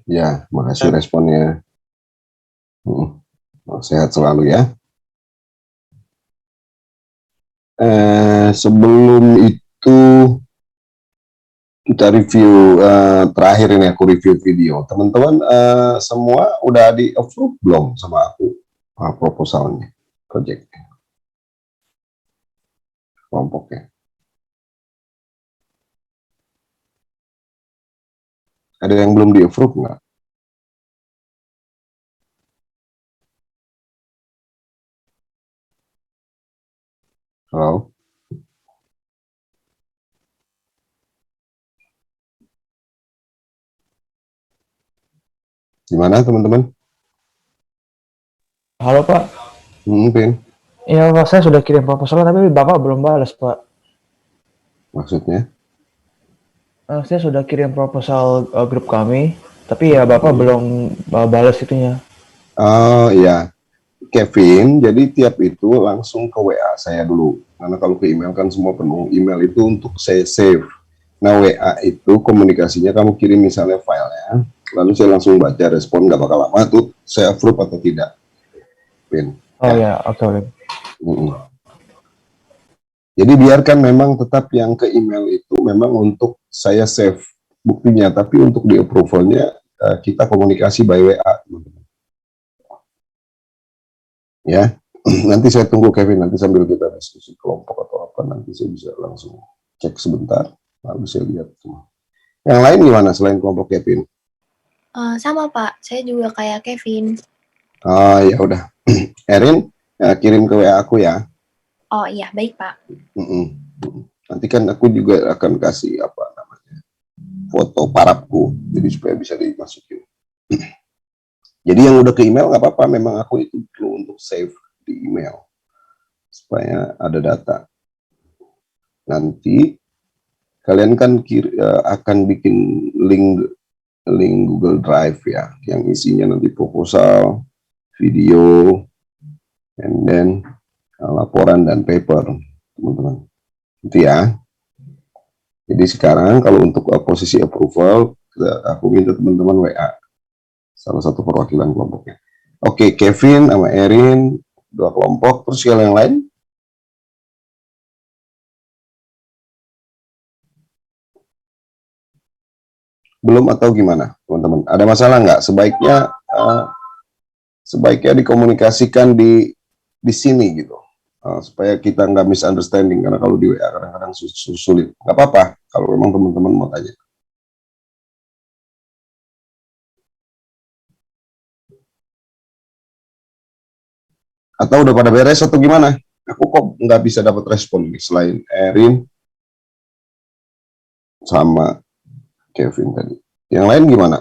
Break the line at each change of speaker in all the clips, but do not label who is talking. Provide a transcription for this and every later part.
ya, makasih responnya. Sehat selalu ya. Sebelum itu kita review terakhir ini aku review video. Teman-teman semua udah di approve belum sama aku proposalnya, projectnya, kelompoknya? Ada yang belum di approve nggak? Halo? Gimana teman-teman?
Halo Pak.
Pin.
Iya Pak, saya sudah kirim proposal tapi Bapak belum balas Pak.
Maksudnya?
Saya sudah kirim proposal grup kami, tapi ya Bapak belum balas itunya.
Oh iya, Kevin, jadi tiap itu langsung ke WA saya dulu. Karena kalau ke email kan semua penuh. Email itu untuk saya save. Nah WA itu komunikasinya kamu kirim misalnya filenya, lalu saya langsung baca respon, nggak bakal lama tuh saya approve atau tidak. Pin.
Oh ya, oke.
Jadi biarkan memang tetap yang ke email itu memang untuk saya save buktinya, tapi untuk di approvalnya kita komunikasi by WA, teman-teman. Ya, nanti saya tunggu Kevin, nanti sambil kita diskusi kelompok atau apa, nanti saya bisa langsung cek sebentar, lalu saya lihat semua. Yang lain gimana selain kelompok Kevin?
Sama Pak, saya juga kayak Kevin.
Ya udah, Erin kirim ke WA aku ya.
Oh iya, baik Pak.
Nanti kan aku juga akan kasih apa namanya foto parapku, jadi supaya bisa dimasukin. Jadi yang udah ke email nggak apa-apa, memang aku itu perlu untuk save di email supaya ada data. Nanti kalian kan akan bikin link Google Drive ya, yang isinya nanti proposal, video, and then laporan dan paper, teman-teman. Itu ya. Jadi sekarang kalau untuk posisi approval, aku minta teman-teman WA salah satu perwakilan kelompoknya. Oke, Kevin sama Erin 2 kelompok, terus yang lain? Belum atau gimana, teman-teman? Ada masalah nggak? Sebaiknya dikomunikasikan di sini gitu, supaya kita nggak misunderstanding, karena kalau di WA kadang-kadang sulit. Nggak apa-apa kalau memang teman-teman mau tanya. Atau udah pada beres atau gimana? Aku kok nggak bisa dapat respon nih selain Erin sama Kevin tadi. Yang lain gimana?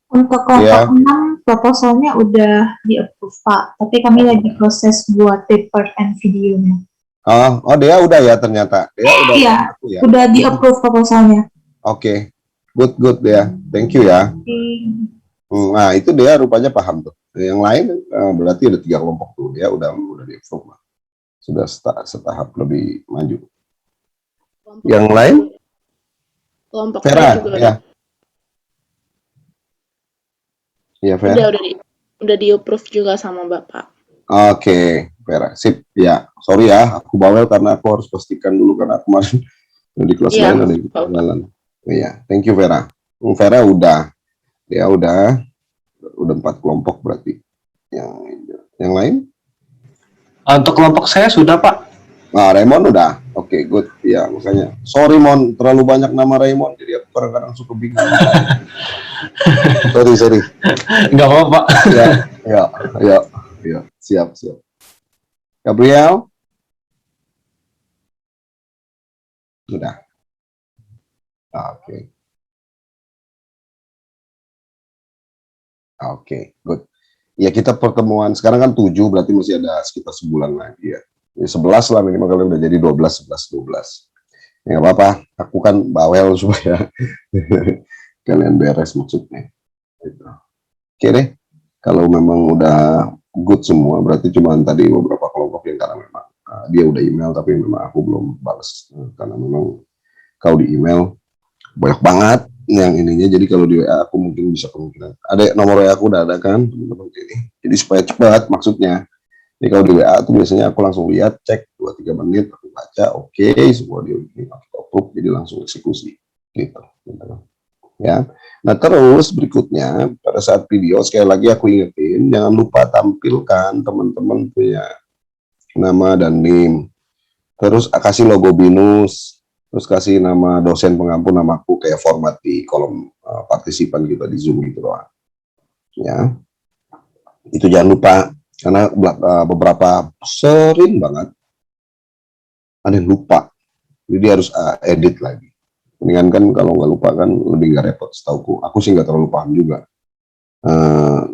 Untuk kelompok 6 proposalnya udah di-approve Pak, tapi kami lagi proses buat paper and videonya.
Oh dia udah ya ternyata. Dia udah.
Iya, ya. Udah di-approve proposalnya.
Oke, good dia. Thank you ya. Nah itu dia rupanya paham tuh. Yang lain berarti ada 3 kelompok tuh, dia udah di-approve, sudah setahap lebih maju. Yang lain?
Kelompok
Vera,
juga
ya. Iya, Vera.
Udah di-approve juga sama Bapak.
Oke, Vera. Sip. Ya, sorry ya, aku bawel karena aku harus pastikan dulu karena kemarin di kelas lain ada yang ketinggalan. Iya, thank you Vera. Vera udah. Ya udah 4 kelompok berarti. Yang lain?
Untuk kelompok saya sudah, Pak.
Nah, Raymond udah. Oke, good. Ya, makanya. Sorry, Mon. Terlalu banyak nama Raymond, jadi aku kadang-kadang suka bingung. sorry.
Nggak apa-apa.
Ya. Siap. Gabriel? Sudah. Oke, good. Ya, kita pertemuan sekarang kan 7, berarti masih ada sekitar sebulan lagi ya. 11 lah minimal, kalian udah jadi 12. Ya nggak apa-apa, aku kan bawel supaya kalian beres maksudnya. Gitu. Oke deh, kalau memang udah good semua, berarti cuma tadi beberapa kelompok yang karena memang dia udah email tapi memang aku belum balas karena memang kau di email banyak banget yang ininya. Jadi kalau di WA aku mungkin bisa kemungkinan ada nomor WA aku udah ada kan teman-teman ini. Jadi supaya cepat maksudnya. Jadi kalau di WA tuh biasanya aku langsung lihat, cek 2-3 menit, aku baca, oke, semua dia ini approve, jadi langsung eksekusi gitu. Ya. Nah terus berikutnya pada saat video sekali lagi aku ingetin jangan lupa tampilkan teman-teman punya nama dan NIM. Terus kasih logo BINUS, terus kasih nama dosen pengampu, namaku kayak format di kolom partisipan kita di Zoom gitu doang. Ya, itu jangan lupa karena beberapa sering banget ada yang lupa, jadi harus edit lagi. Mendingan kan kalau nggak lupa kan lebih nggak repot setauku. Aku sih nggak terlalu paham juga,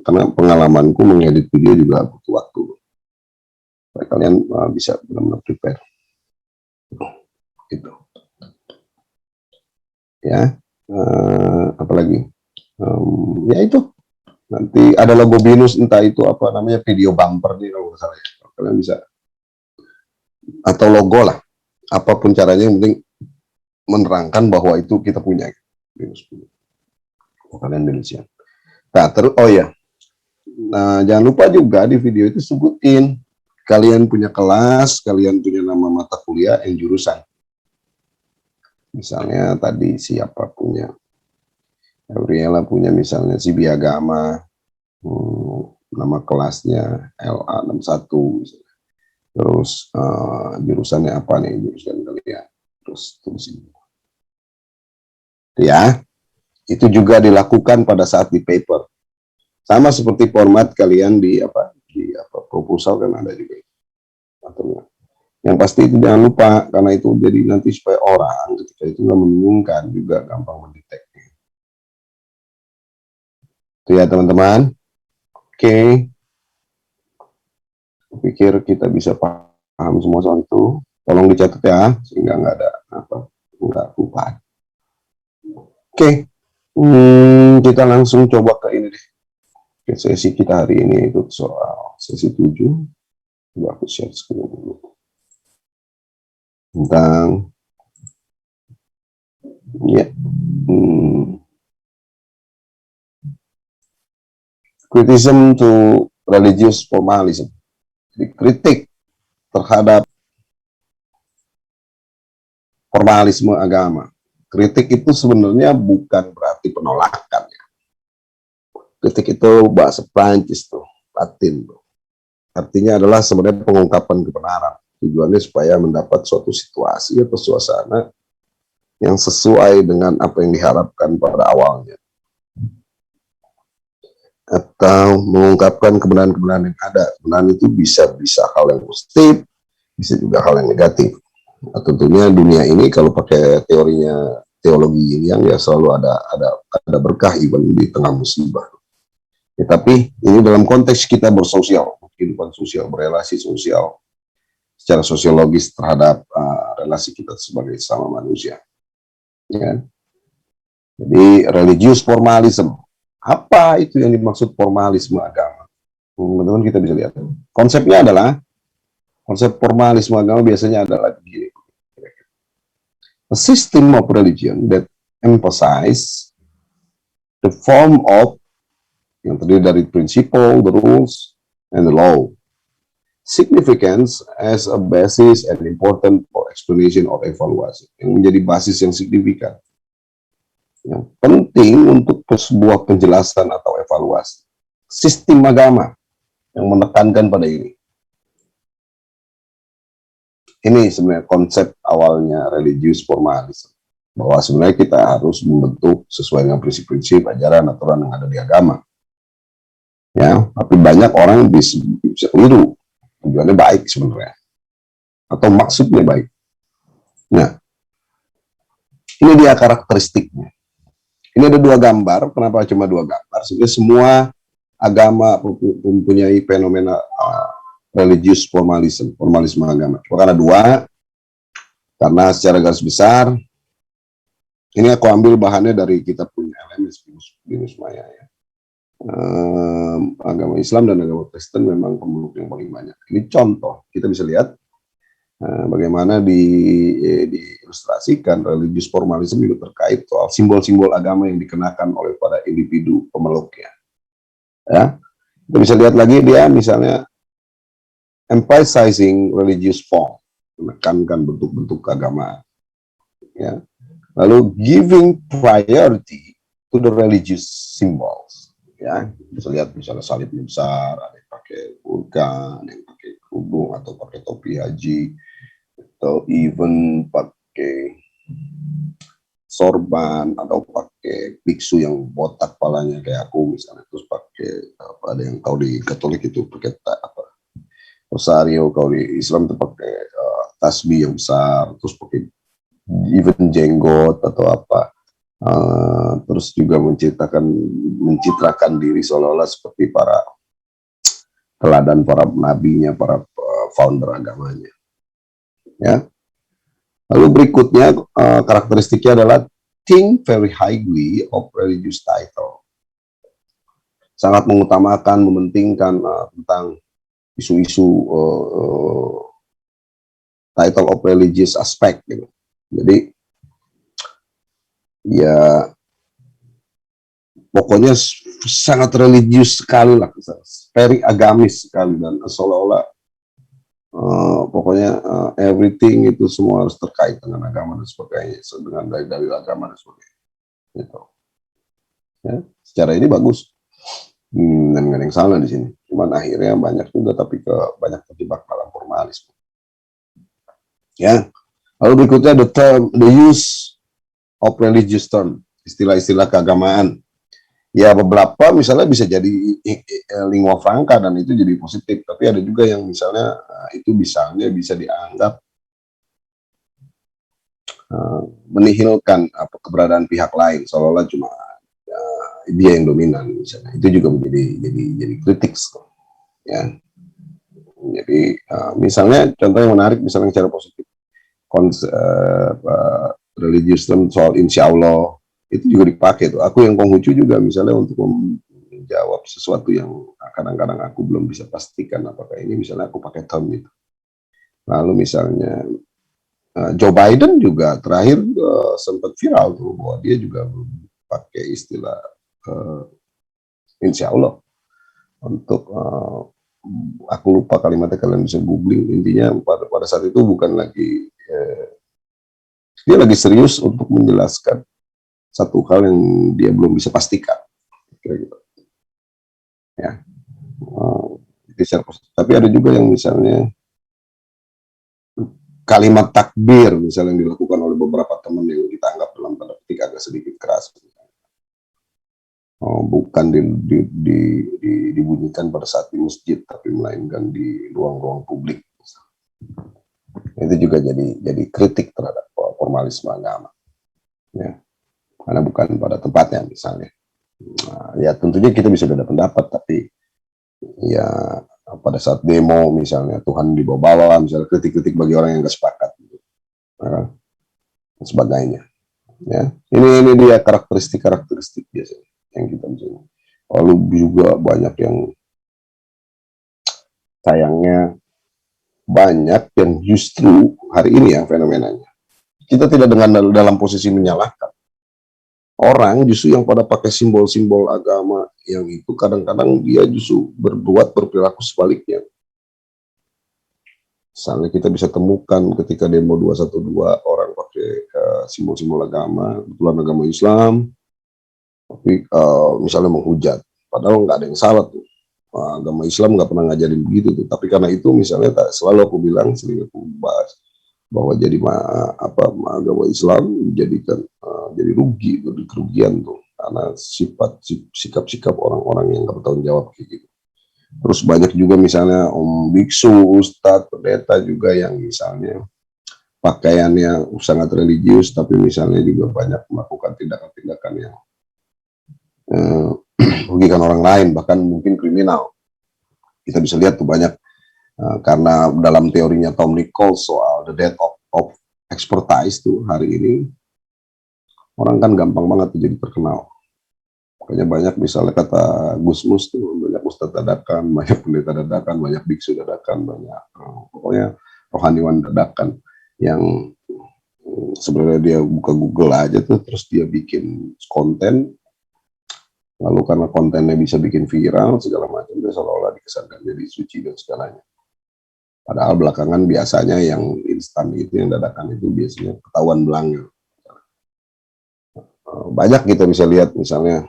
karena pengalamanku mengedit video juga butuh waktu. Supaya kalian bisa benar-benar prepare. Gitu. Ya, apalagi ya itu nanti ada logo BINUS, entah itu apa namanya video bumper nih kalau nggak salah ya. Kalian bisa atau logo lah, apapun caranya yang penting menerangkan bahwa itu kita punya BINUS punya. Kalian Indonesia. Nah terus oh ya, nah jangan lupa juga di video itu sebutin kalian punya kelas, kalian punya nama mata kuliah, yang jurusan. Misalnya tadi siapa punya, Gabriela punya misalnya Sibi Agama, nama kelasnya LA61 misalnya. Terus jurusannya apa nih, jurusan kalian, terus tulisin. Ya, itu juga dilakukan pada saat di paper. Sama seperti format kalian di proposal kan ada juga. Yang pasti itu jangan lupa, karena itu jadi nanti supaya orang ketika itu nggak membingungkan, juga gampang mendeteknya. Itu ya teman-teman. Oke. Aku pikir kita bisa paham semua soal itu. Tolong dicatat ya, sehingga nggak ada nggak lupa. Oke. Kita langsung coba ke ini deh. Ke sesi kita hari ini itu soal sesi 7. Coba aku share screen dulu. Tentang ya, criticism to religious formalism. Jadi kritik terhadap formalisme agama. Kritik itu sebenarnya bukan berarti penolakan ya. Kritik itu bahasa Prancis tuh, Latin tuh. Artinya adalah sebenarnya pengungkapan kebenaran. Tujuannya supaya mendapat suatu situasi atau suasana yang sesuai dengan apa yang diharapkan pada awalnya. Atau mengungkapkan kebenaran-kebenaran yang ada. Kebenaran itu bisa hal yang positif, bisa juga hal yang negatif. Nah, tentunya dunia ini kalau pakai teorinya teologi ini yang ya selalu ada berkah even di tengah musibah. Ya, tapi ini dalam konteks kita bersosial, kehidupan sosial, berelasi sosial, secara sosiologis terhadap relasi kita sebagai sama manusia. Ya. Jadi religious formalism, apa itu yang dimaksud formalisme agama? Teman-teman kita bisa lihat. Konsepnya adalah, konsep formalisme agama biasanya adalah begini. A system of religion that emphasize the form of, yang terdiri dari principle, the rules, and the law. Significance as a basis and important for explanation or evaluation, yang menjadi basis yang signifikan, yang penting untuk sebuah penjelasan atau evaluasi. Sistem agama yang menekankan pada ini. Ini sebenarnya konsep awalnya religius formalisme, bahwa sebenarnya kita harus membentuk sesuai dengan prinsip-prinsip, ajaran, aturan yang ada di agama. Ya, tapi banyak orang bisa keliru. Tujuannya baik sebenarnya, atau maksudnya baik. Nah, ini dia karakteristiknya. Ini ada 2 gambar. Kenapa cuma 2 gambar? Sebenarnya semua agama mempunyai fenomena religious formalisme agama. Karena 2, karena secara garis besar, ini aku ambil bahannya dari kitab punya LMS Binus Maya ya. Agama Islam dan agama Kristen memang pemeluk yang paling banyak. Ini contoh, kita bisa lihat Bagaimana diilustrasikan religius formalisme juga terkait soal simbol-simbol agama yang dikenakan oleh para individu pemeluknya. Ya, kita bisa lihat lagi dia misalnya emphasizing religious form, menekankan bentuk-bentuk keagamaan. Ya. Lalu giving priority to the religious symbols. Ya, bisa lihat misalnya salibnya besar, ada yang pakai burka, ada yang pakai kerudung atau pakai topi haji, atau even pakai sorban atau pakai biksu yang botak palanya kayak aku misalnya, terus pakai ada yang tahu di Katolik itu pakai rosario, kalau di Islam itu pakai tasbih yang besar, terus pakai even jenggot atau apa, terus juga mencitrakan diri seolah-olah seperti para teladan para nabinya, para founder agamanya. Ya. Lalu berikutnya karakteristiknya adalah think very highly of religious title. Sangat mengutamakan, mementingkan tentang isu-isu title of religious aspect gitu. Jadi ya pokoknya sangat religius sekali lah, very agamis sekali, dan seolah-olah pokoknya everything itu semua harus terkait dengan agama dan sebagainya, dengan dalil agama dan sebagainya. Gitu. Ya, secara ini bagus, dan nggak ada yang salah di sini. Cuman akhirnya banyak juga tapi banyak terjebak dalam formalisme. Ya, lalu berikutnya the use of religious term, istilah-istilah keagamaan. Ya beberapa misalnya bisa jadi lingua franca dan itu jadi positif, tapi ada juga yang misalnya itu bisa dianggap menihilkan keberadaan pihak lain, seolah-olah cuma dia yang dominan misalnya. Itu juga jadi kritik, ya. Jadi misalnya contoh yang menarik misalnya secara positif, religious term soal insya Allah itu juga dipakai tuh. Aku yang Konghucu juga misalnya untuk menjawab sesuatu yang kadang-kadang aku belum bisa pastikan apakah ini, misalnya aku pakai term itu. Lalu misalnya Joe Biden juga terakhir sempat viral tuh bahwa dia juga pakai istilah insya Allah untuk aku lupa kalimatnya, kalian bisa googling. Intinya pada saat itu bukan lagi dia lagi serius untuk menjelaskan satu hal yang dia belum bisa pastikan, kira gitu. Ya, tapi ada juga yang misalnya kalimat takbir misalnya yang dilakukan oleh beberapa teman yang kita anggap dalam tanda petik agak sedikit keras, bukan dibunyikan pada saat di masjid, tapi melainkan di ruang-ruang publik. Itu juga jadi kritik terhadap formalisme agama. Ya. Karena bukan pada tempatnya misalnya. Ya tentunya kita bisa beda pendapat, tapi ya pada saat demo misalnya Tuhan dibawa-bawa, misalnya kritik-kritik bagi orang yang nggak sepakat, gitu. Dan sebagainya. Ya, ini dia karakteristik biasanya yang kita bisa. Lalu juga banyak yang sayangnya banyak yang justru hari ini ya fenomenanya. Kita tidak dalam posisi menyalahkan. Orang justru yang pada pakai simbol-simbol agama yang itu kadang-kadang dia justru berperilaku sebaliknya. Misalnya kita bisa temukan ketika demo 212 orang pakai simbol-simbol agama, kebetulan agama Islam, tapi misalnya menghujat, padahal nggak ada yang salah tuh. Agama Islam nggak pernah ngajarin begitu tuh. Tapi karena itu misalnya selalu aku bilang, sering aku bahas bahwa jadi agama Islam dijadikan jadi rugi, jadi kerugian tuh karena sikap-sikap orang-orang yang nggak bertanggung jawab kayak gitu. Terus banyak juga misalnya biksu, ustadz, pendeta juga yang misalnya pakaiannya sangat religius, tapi misalnya juga banyak melakukan tindakan-tindakan yang merugikan orang lain, bahkan mungkin kriminal. Kita bisa lihat tuh banyak karena dalam teorinya Tom Nichols soal the death of expertise tuh hari ini orang kan gampang banget tuh jadi terkenal. Makanya banyak misalnya kata Gusmus tuh banyak ustadz dadakan, banyak pendeta dadakan, banyak biksu dadakan, banyak pokoknya rohaniwan dadakan yang sebenarnya dia buka Google aja tuh, terus dia bikin konten, lalu karena kontennya bisa bikin viral segala macam, dia seolah-olah dikesankan jadi suci dan segalanya. Padahal belakangan biasanya yang instan itu, yang dadakan itu biasanya ketahuan belangnya. Banyak kita bisa lihat misalnya,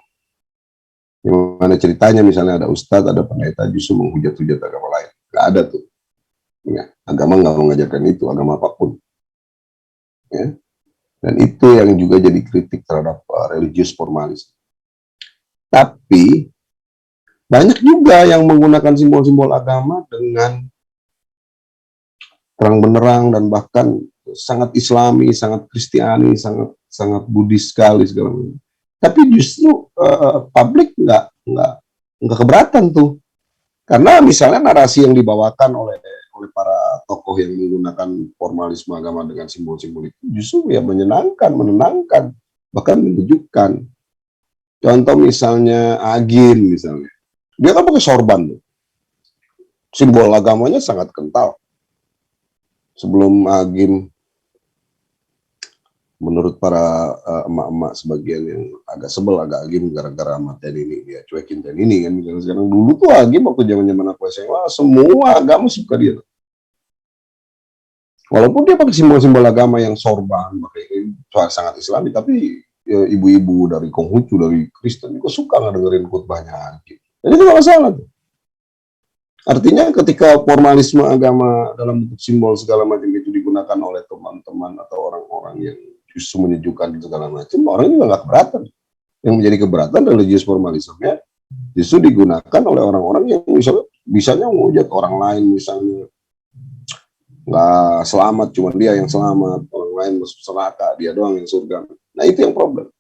gimana ceritanya misalnya ada ustadz, ada pendeta justru menghujat-hujat agama lain. Gak ada tuh. Ya, agama nggak mengajarkan itu, agama apapun. Ya. Dan itu yang juga jadi kritik terhadap religius formalis. Tapi banyak juga yang menggunakan simbol-simbol agama dengan terang benderang dan bahkan sangat Islami, sangat Kristiani, sangat Buddhis sekali segala macam. Tapi justru publik nggak keberatan tuh, karena misalnya narasi yang dibawakan oleh para tokoh yang menggunakan formalisme agama dengan simbol-simbol itu justru ya menenangkan, bahkan menyejukkan. Contoh misalnya Agin misalnya, dia kan pakai sorban tuh. Simbol agamanya sangat kental. Sebelum Agim, menurut para emak-emak sebagian yang agak sebel, agak Agim gara-gara sama ini, dia cuekin ini kan. Misalnya sekarang, dulu tuh Agim waktu zaman-zaman aku SMA, semua agama suka dia. Walaupun dia pakai simbol-simbol agama yang sorban, pakai sangat Islami, tapi ya, ibu-ibu dari Konghucu, dari Kristen juga suka ngedengerin khutbahnya Agim. Jadi itu nggak masalah tuh. Artinya ketika formalisme agama dalam bentuk simbol segala macam itu digunakan oleh teman-teman atau orang-orang yang justru menyejukkan segala macam, orang juga nggak keberatan. Yang menjadi keberatan religius formalismenya justru digunakan oleh orang-orang yang misalnya menghujat orang lain, misalnya nggak selamat, cuma dia yang selamat, orang lain masuk neraka, dia doang yang surga. Nah itu yang problem.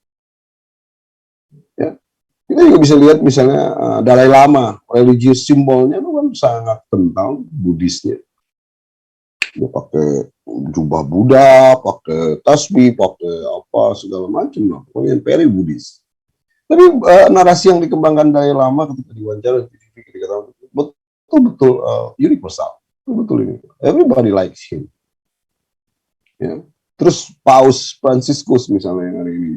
Ya. Kita juga bisa lihat misalnya Dalai Lama, religius simbolnya itu kan sangat kental, Buddhisnya. Dia pakai jubah Buddha, pakai tasbih, pakai apa segala macam, lah. Pokoknya very Buddhis. Tapi narasi yang dikembangkan Dalai Lama ketika diwawancara di TV ketika betul-betul universal, betul ini. Everybody likes him. Ya. Terus Paus Franciscus misalnya yang hari ini,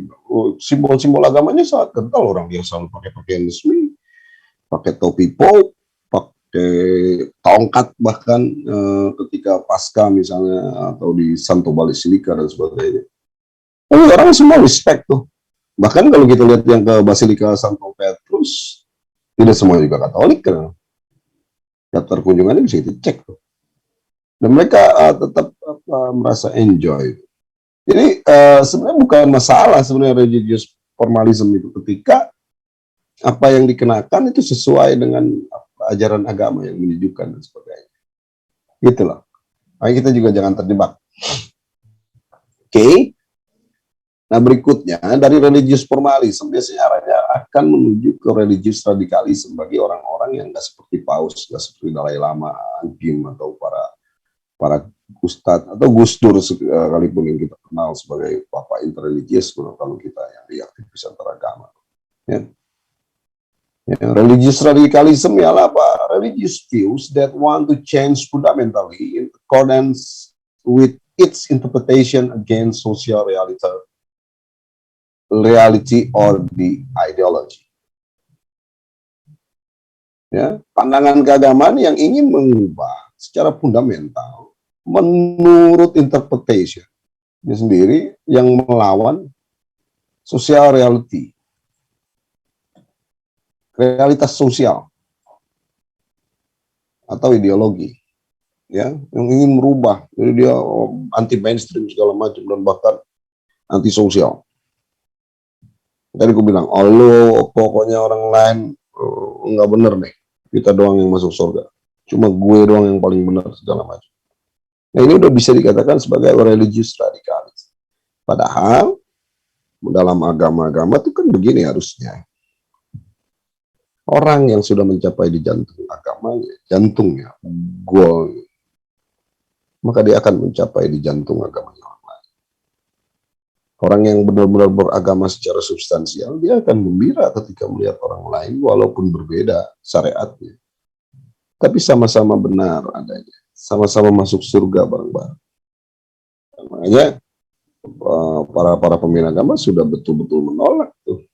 simbol-simbol agamanya sangat kental, orang dia selalu pakai pakaian resmi, pakai topi Pope, pakai tongkat bahkan ketika Paskah misalnya atau di Santo Basilika dan sebagainya. Tapi orang semua respect tuh. Bahkan kalau kita lihat yang ke Basilika Santo Petrus, tidak semua juga Katolik kan. Daftar kunjungannya bisa kita cek tuh. Dan mereka tetap merasa enjoy. Jadi sebenarnya bukan masalah sebenarnya religious formalism itu ketika apa yang dikenakan itu sesuai dengan ajaran agama yang menyejukkan dan sebagainya. Gitulah. Makanya kita juga jangan terjebak. Oke. Nah berikutnya dari religious formalism biasanya arahnya akan menuju ke religious radikalisme bagi orang-orang yang nggak seperti Paus, nggak seperti Dalai Lama, Agim atau para ustadz atau Gus Dur sekalipun yang kita kenal sebagai bapak interreligious kalau kita yang di aktivis antaragama. Ya. Ya, religious radicalism ialah apa? Religious views that want to change fundamentally in accordance with its interpretation against social reality or the ideology. Ya, pandangan keagamaan yang ingin mengubah secara fundamental menurut interpretation sendiri yang melawan social reality, realitas sosial atau ideologi, ya, yang ingin merubah. Jadi dia anti mainstream segala macam dan bahkan anti sosial. Tadi aku bilang, Allah pokoknya orang lain nggak bener deh, kita doang yang masuk surga, cuma gue doang yang paling benar segala macam. Nah ini udah bisa dikatakan sebagai religious radikalis. Padahal dalam agama-agama itu kan begini harusnya. Orang yang sudah mencapai di jantung agamanya, jantungnya, goal, maka dia akan mencapai di jantung agamanya orang lain. Orang yang benar-benar beragama secara substansial, dia akan gembira ketika melihat orang lain walaupun berbeda syariatnya, tapi sama-sama benar adanya, sama-sama masuk surga bareng-bareng. Makanya para pemimpin agama sudah betul-betul menolak tuh.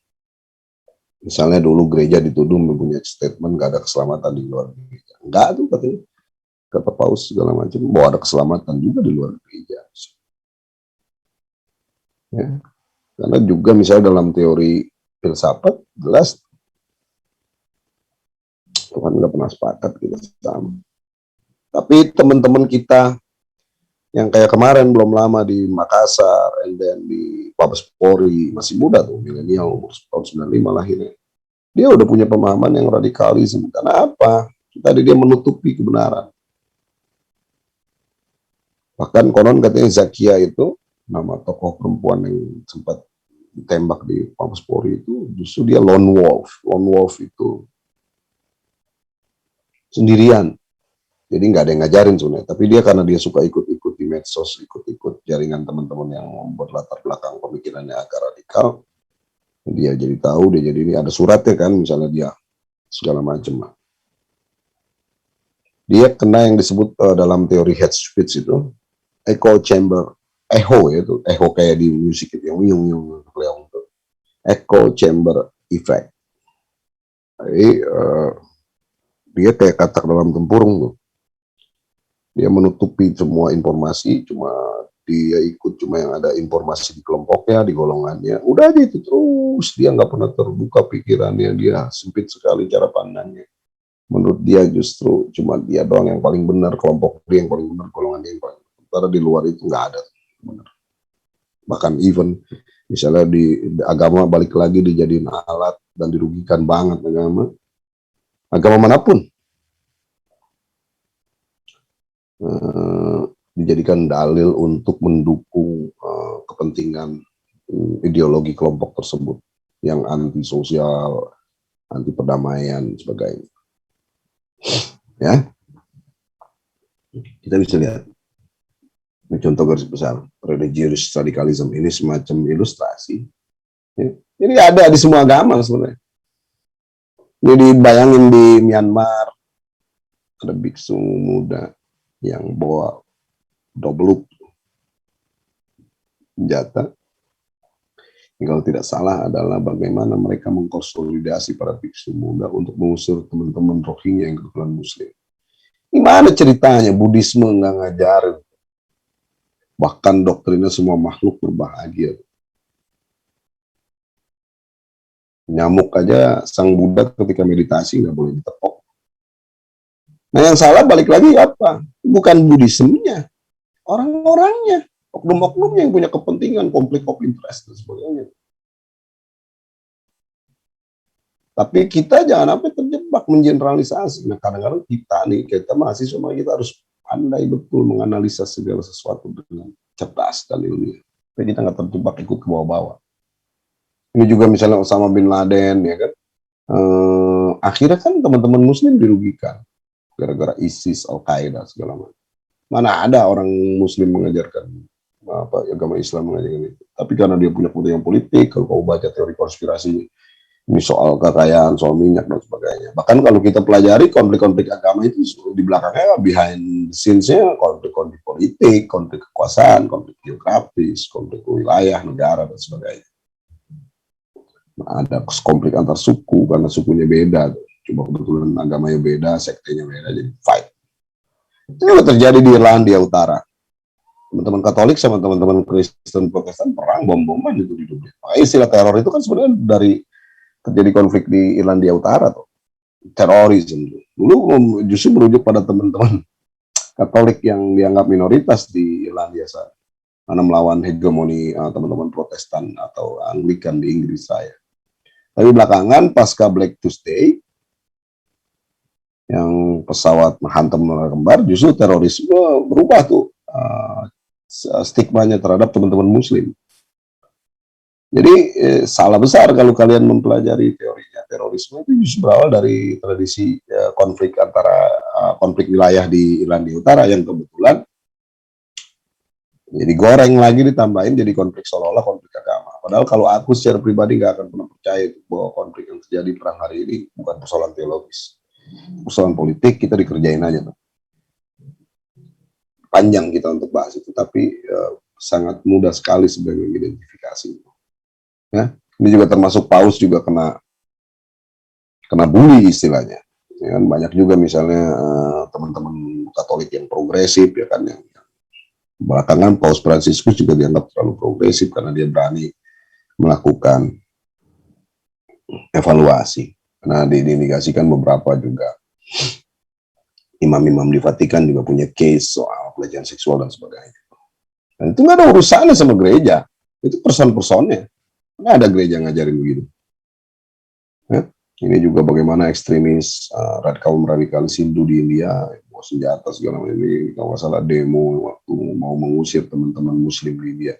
Misalnya dulu gereja dituduh mempunyai statement gak ada keselamatan di luar gereja. Enggak tuh katanya. Kata Paus segala macam, bahwa ada keselamatan juga di luar gereja. Ya. Karena juga misalnya dalam teori filsafat jelas Tuhan nggak pernah sepakat kita sama. Tapi teman-teman kita yang kayak kemarin belum lama di Makassar, and then di Mabespori, masih muda tuh, milenial umur tahun 95 lahirnya. Dia udah punya pemahaman yang radikalisme. Karena apa? Tadi dia menutupi kebenaran. Bahkan konon katanya Zakia itu, nama tokoh perempuan yang sempat ditembak di Mabespori itu, justru dia lone wolf. Lone wolf itu sendirian. Jadi nggak ada yang ngajarin sebenarnya. Tapi dia karena dia suka ikut-ikut di medsos, ikut-ikut jaringan teman-teman yang membuat latar belakang pemikirannya agak radikal, dia jadi tahu, dia jadi ini ada suratnya kan, misalnya dia segala macam lah. Dia kena yang disebut dalam teori hate speech itu echo chamber, echo ya itu, echo kayak di musik itu yang nyung leong itu, echo chamber effect. Jadi dia kayak katak dalam tempurung tuh. Dia menutupi semua informasi, cuma dia ikut cuma yang ada informasi di kelompoknya, di golongannya. Udah aja itu terus, dia nggak pernah terbuka pikirannya, dia sempit sekali cara pandangnya. Menurut dia justru cuma dia doang yang paling benar, kelompok dia yang paling benar, golongan dia yang paling benar. Sementara di luar itu nggak ada benar. Bahkan even misalnya di agama balik lagi dijadiin alat dan dirugikan banget agama manapun. Dijadikan dalil untuk mendukung kepentingan ideologi kelompok tersebut yang anti sosial, anti perdamaian, sebagainya. Ya, kita bisa lihat. Ini contoh garis besar religious radicalism ini semacam ilustrasi. Ya. Ini ada di semua agama sebenarnya. Ini dibayangin di Myanmar ada biksu muda yang bawa double senjata. Kalau tidak salah adalah bagaimana mereka mengkonsolidasi para biksu muda untuk mengusir teman-teman Rohingya yang kebetulan Muslim. Gimana ceritanya? Buddhisme nggak ngajarin. Bahkan doktrinnya semua makhluk berbahagia. Nyamuk aja sang Buddha ketika meditasi nggak boleh ditepok. Nah yang salah balik lagi apa? Bukan Buddhismenya, orang-orangnya, oknum-oknumnya yang punya kepentingan, konflik of interest dan sebagainya. Tapi kita jangan sampai terjebak mengeneralisasi. Nah kadang-kadang kita mahasiswa kita harus pandai betul menganalisa segala sesuatu dengan cerdas dan ilmiah. Supaya kita nggak terjebak ikut ke bawah-bawah. Ini juga misalnya Osama bin Laden, ya kan. Akhirnya kan teman-teman Muslim dirugikan gara-gara ISIS, Al-Qaeda segala macam. Mana ada orang Muslim mengajarkan agama Islam mengajarkan itu. Tapi karena dia punya kepentingan politik, kalau kau baca teori konspirasi ini soal kekayaan, soal minyak dan sebagainya. Bahkan kalau kita pelajari konflik-konflik agama itu di belakangnya behind the scenes-nya konflik-konflik politik, konflik kekuasaan, konflik geografis, konflik wilayah, negara dan sebagainya. Nah, ada konflik antar suku karena sukunya beda. Cuma kebetulan agamanya beda, sektenya beda, jadi fight. Itu juga terjadi di Irlandia Utara. Teman-teman Katolik sama teman-teman Kristen Protestan perang bom-boman itu di dunia. Makanya istilah teror itu kan sebenarnya dari terjadi konflik di Irlandia Utara tuh. Terorisme. Dulu justru merujuk pada teman-teman Katolik yang dianggap minoritas di Irlandia sana. Karena melawan hegemoni teman-teman Protestan atau Anglikan di Inggris saya. Tapi belakangan pasca Black Tuesday yang pesawat menghantam menara kembar, justru terorisme berubah tuh stigmanya terhadap teman-teman Muslim. Jadi salah besar kalau kalian mempelajari teorinya. Terorisme itu justru berawal dari tradisi konflik antara konflik wilayah di Irlandia Utara yang kebetulan jadi goreng lagi ditambahin jadi konflik seolah-olah konflik agama. Padahal kalau aku secara pribadi nggak akan pernah percaya bahwa konflik yang terjadi perang hari ini bukan persoalan teologis. Persoalan politik kita dikerjain aja tuh. panjang kita untuk bahas itu, tapi sangat mudah sekali sebenarnya mengidentifikasi. Ya, ini juga termasuk Paus juga kena bully istilahnya. Ya kan, banyak juga misalnya teman-teman Katolik yang progresif ya kan, yang belakangan Paus Fransiskus juga dianggap terlalu progresif karena dia berani melakukan evaluasi. Karena diindikasikan beberapa juga imam-imam di Vatikan juga punya case soal pelecehan seksual dan sebagainya. Dan itu nggak ada urusannya sama gereja, itu person-personnya. Nggak ada gereja ngajarin begitu. Ya? Ini juga bagaimana ekstremis radikalis Hindu di India, bawa senjata segala macam, ini kalau nggak salah demo waktu mau mengusir teman-teman Muslim di India.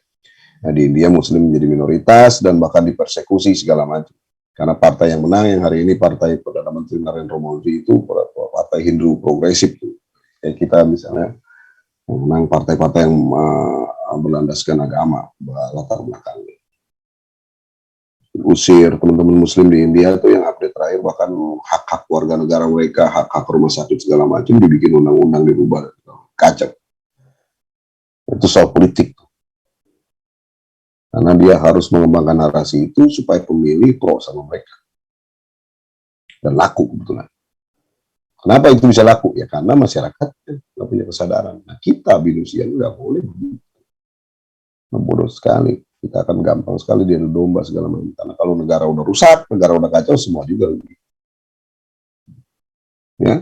Nah, di India Muslim menjadi minoritas dan bahkan dipersekusi segala macam. Karena partai yang menang yang hari ini partai Perdana Menteri Narendra Modi itu partai Hindu progresif tuh. Kayak kita misalnya yang menang partai-partai yang berlandaskan agama latar belakangnya. Usir teman-teman Muslim di India itu yang update terakhir, bahkan hak-hak warga negara mereka, hak-hak rumah sakit segala macam dibikin undang-undang dirubah, kacau. Itu soal politik. Karena dia harus mengembangkan narasi itu supaya pemilih pro sama mereka. Dan laku kebetulan. Kenapa itu bisa laku? Ya karena masyarakat nggak punya kesadaran. Nah kita binusian nggak boleh begitu. Bodoh sekali. Kita akan gampang sekali diadu domba segala macam. Karena kalau negara udah rusak, negara udah kacau, semua juga begitu. Ya.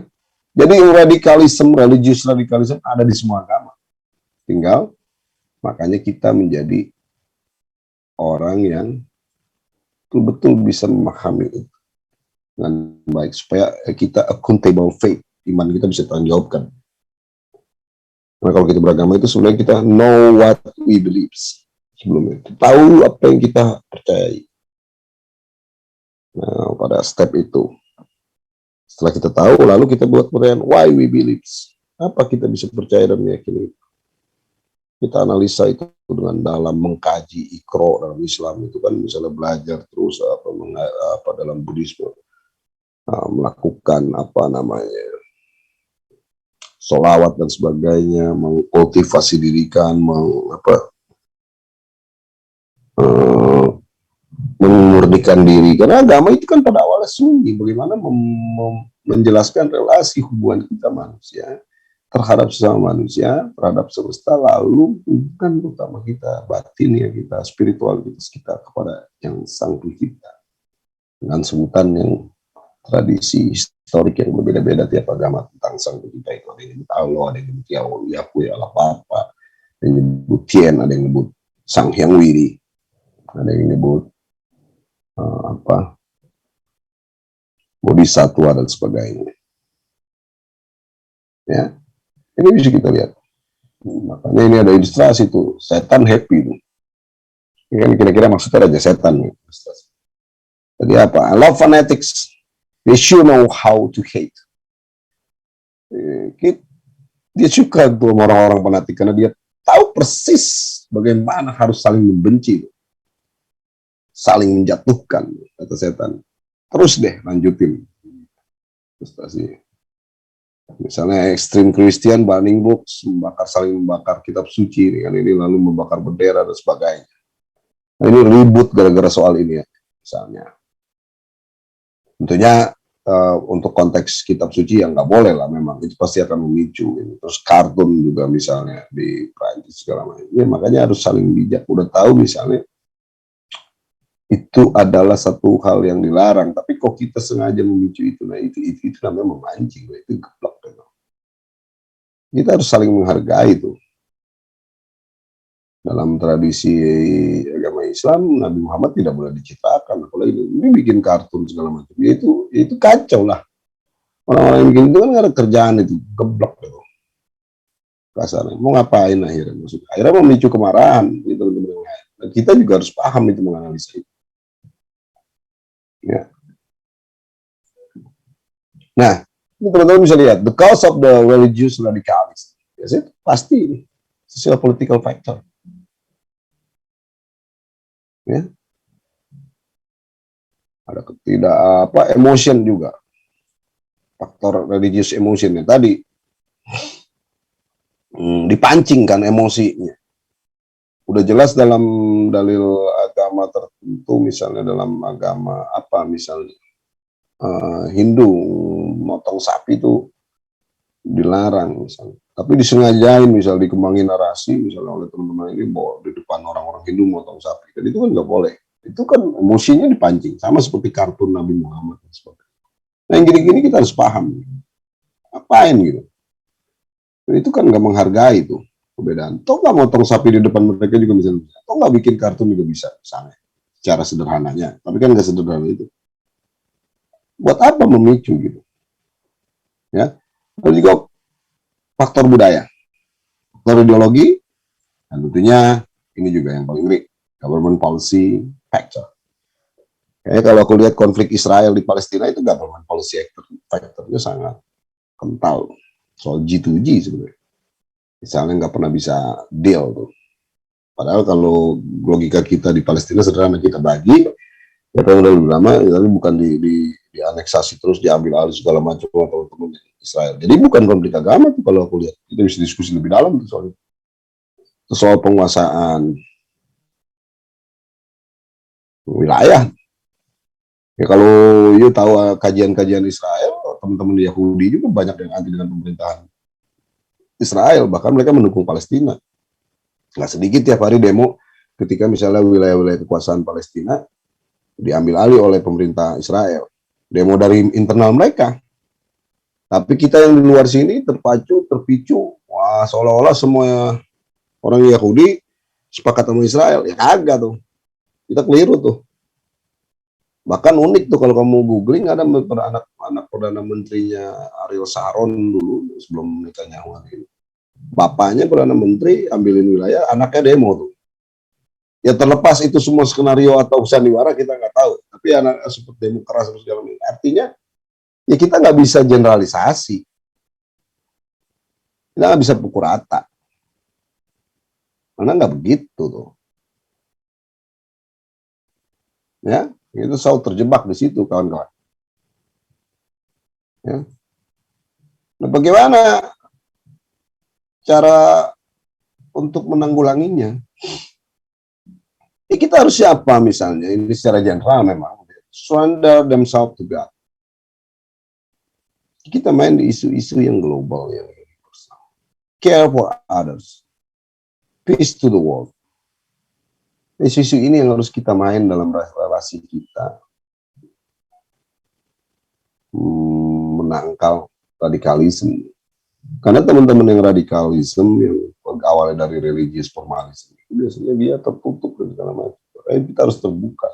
Jadi radikalisme, religius radikalisme ada di semua agama. Tinggal makanya kita menjadi orang yang betul-betul bisa memahami itu dengan baik supaya kita accountable faith, iman kita bisa tanggung-jawabkan. Nah, kalau kita beragama itu sebenarnya kita know what we believe sebelumnya, tahu apa yang kita percayai. Nah, pada step itu, setelah kita tahu, lalu kita buat pertanyaan why we believe, apa kita bisa percaya dan meyakini itu. Kita analisa itu dengan dalam, mengkaji ikro dalam Islam itu kan misalnya belajar terus apa dalam Buddhisme, melakukan apa namanya sholawat dan sebagainya, mengkultivasi diri kan, memurnikan diri, karena agama itu kan pada awalnya sunyi, bagaimana menjelaskan relasi hubungan kita manusia terhadap sesama manusia, terhadap semesta, lalu bukan utama kita, batin ya kita, spiritualitas kita kepada yang sang pencipta. Dengan sebutan yang tradisi historik yang berbeda-beda tiap agama tentang sang pencipta itu. Ada yang nyebut Allah, ada yang nyebut Yahweh, Allah Bapa, ada yang nyebut Tien, ada yang nyebut Sang Hyang Widi, ada yang nyebut Bodhisattva dan sebagainya. Ya. Ini bisa kita lihat. Makanya ini ada ilustrasi tuh, setan happy tuh. Ini kan kira-kira maksudnya Raja Setan nih. Jadi apa? I love fanatics. They should know how to hate. Dia suka tuh orang-orang fanatik karena dia tahu persis bagaimana harus saling membenci, saling menjatuhkan, kata setan. Terus deh lanjutin. Ilustrasi. Misalnya ekstrim Kristen, burning books, saling membakar kitab suci, dengan ini lalu membakar bendera dan sebagainya. Nah, ini ribut gara-gara soal ini ya, misalnya. Tentunya untuk konteks kitab suci yang nggak boleh lah, memang itu pasti akan memicu. Gitu. Terus kartun juga misalnya di Prancis segala macam. Ya, makanya harus saling bijak. Udah tahu misalnya itu adalah satu hal yang dilarang, tapi kok kita sengaja memicu itu, nah itu namanya memancing, nah, itu geblok. Kita harus saling menghargai itu. Dalam tradisi agama Islam, Nabi Muhammad tidak boleh diciptakan, apalagi ini bikin kartun segala macam. Itu kacau lah. Orang-orang yang bikin itu kan gak ada kerjaan, itu geblok gitu. Kasarnya mau ngapain akhirnya? Akhirnya memicu kemarahan gitu, teman-teman. Dan kita juga harus paham itu, menganalisa itu. Ya. Nah, ini teman-teman bisa lihat the cause of the religious radicalism. Biasanya pasti social political factor. Ya. Ada emotion juga. Faktor religious emotion tadi. dipancing kan emosinya. Udah jelas dalam dalil agama tertentu, misalnya dalam agama apa, misalnya Hindu, motong sapi itu dilarang misalnya. Tapi disengajain, misal dikembangin narasi, misalnya oleh teman-teman ini bahwa di depan orang-orang Hindu motong sapi. Dan itu kan nggak boleh. Itu kan emosinya dipancing, sama seperti kartun Nabi Muhammad. Nah yang gini-gini kita harus paham. Apain gitu. Dan itu kan nggak menghargai tuh perbedaan. Toh nggak motong sapi di depan mereka juga bisa. Toh nggak bikin kartun juga bisa, misalnya. Secara sederhananya. Tapi kan nggak sederhana itu. Buat apa memicu gitu. Ya. Lalu juga faktor budaya, faktor ideologi, dan tentunya ini juga yang paling ngeri, government policy factor. Kayak kalau aku lihat konflik Israel di Palestina itu government policy factornya sangat kental. Soal G2G sebenarnya. Misalnya nggak pernah bisa deal tuh. Padahal kalau logika kita di Palestina sederhana, kita bagi, ya kalau udah lebih lama, tapi bukan dianeksasi terus, diambil alih segala macam atau teman Israel. Jadi bukan konflik agama tuh kalau aku lihat. Kita bisa diskusi lebih dalam tuh soal itu. Soal penguasaan wilayah. Ya kalau you tahu kajian-kajian Israel, teman-teman Yahudi juga banyak yang anti dengan pemerintahan Israel, bahkan mereka mendukung Palestina. Nggak sedikit tiap hari demo ketika misalnya wilayah-wilayah kekuasaan Palestina diambil alih oleh pemerintah Israel. Demo dari internal mereka. Tapi kita yang di luar sini terpicu, wah seolah-olah semua orang Yahudi sepakat sama Israel. Ya kagak tuh. Kita keliru tuh. Bahkan unik tuh kalau kamu googling, ada anak Perdana Menterinya Ariel Sharon dulu sebelum Netanyahu ini. Bapaknya Perdana Menteri ambilin wilayah, anaknya demo tuh. Ya terlepas itu semua skenario atau sandiwara kita nggak tahu. Tapi anak seperti demo keras segala macam. Artinya ya kita nggak bisa generalisasi. Kita nggak bisa pukul rata. Karena nggak begitu tuh. Ya, itu selalu terjebak di situ kawan-kawan. Ya. Nah, bagaimana cara untuk menanggulanginya? Ya, kita harus siapa misalnya, ini secara general memang, surrender themselves to God. Kita main di isu-isu yang global, yang universal. Care for others. Peace to the world. Isu-isu ini yang harus kita main dalam relasi kita. Menangkal radikalisme. Karena teman-teman yang radikalisme, yang awalnya dari religious formalisme, biasanya dia tertutup dan segala macam. Kita harus terbuka.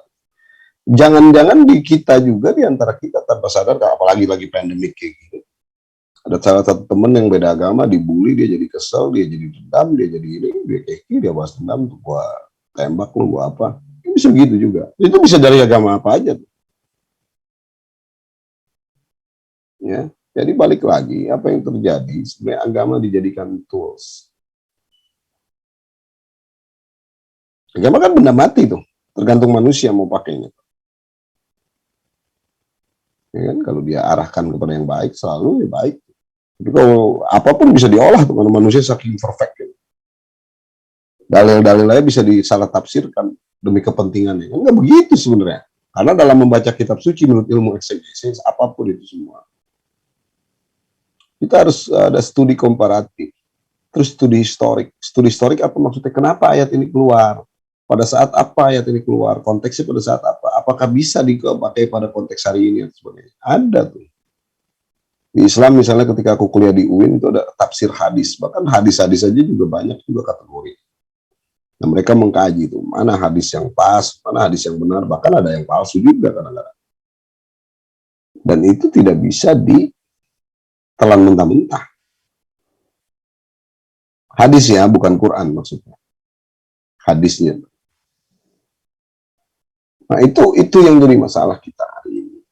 Jangan-jangan di kita juga, di antara kita tanpa sadar, apalagi lagi pandemik kayak gini, ada salah satu temen yang beda agama dibully, dia jadi kesel, dia jadi dendam, dia jadi ini, dia keki, dia balas dendam, tuh gua tembak lu, gua apa, bisa begitu juga. Itu bisa dari agama apa aja tuh. Ya, jadi balik lagi, apa yang terjadi sebenarnya agama dijadikan tools. Agama kan benda mati tuh, tergantung manusia mau pakainya. Ya kan, kalau dia arahkan kepada yang baik, selalu ya baik. Tapi kalau apapun bisa diolah tuh, karena manusia saking perfect. Gitu. Dalil-dalilnya bisa disalah tafsirkan demi kepentingannya. Enggak begitu sebenarnya. Karena dalam membaca kitab suci menurut ilmu eksegesis, apapun itu semua, kita harus ada studi komparatif, terus studi historik. Studi historik apa maksudnya? Kenapa ayat ini keluar? Pada saat apa ayat ini keluar? Konteksnya pada saat apa? Apakah bisa dipakai pada konteks hari ini? Sebagainya. Ada tuh. Di Islam misalnya ketika aku kuliah di UIN itu ada tafsir hadis. Bahkan hadis-hadis aja juga banyak juga kategori. Nah mereka mengkaji tuh, mana hadis yang pas, mana hadis yang benar. Bahkan ada yang palsu juga kadang-kadang. Dan itu tidak bisa ditelan mentah-mentah. Hadis ya, bukan Quran maksudnya. Hadisnya. Nah itu yang jadi masalah kita hari ini.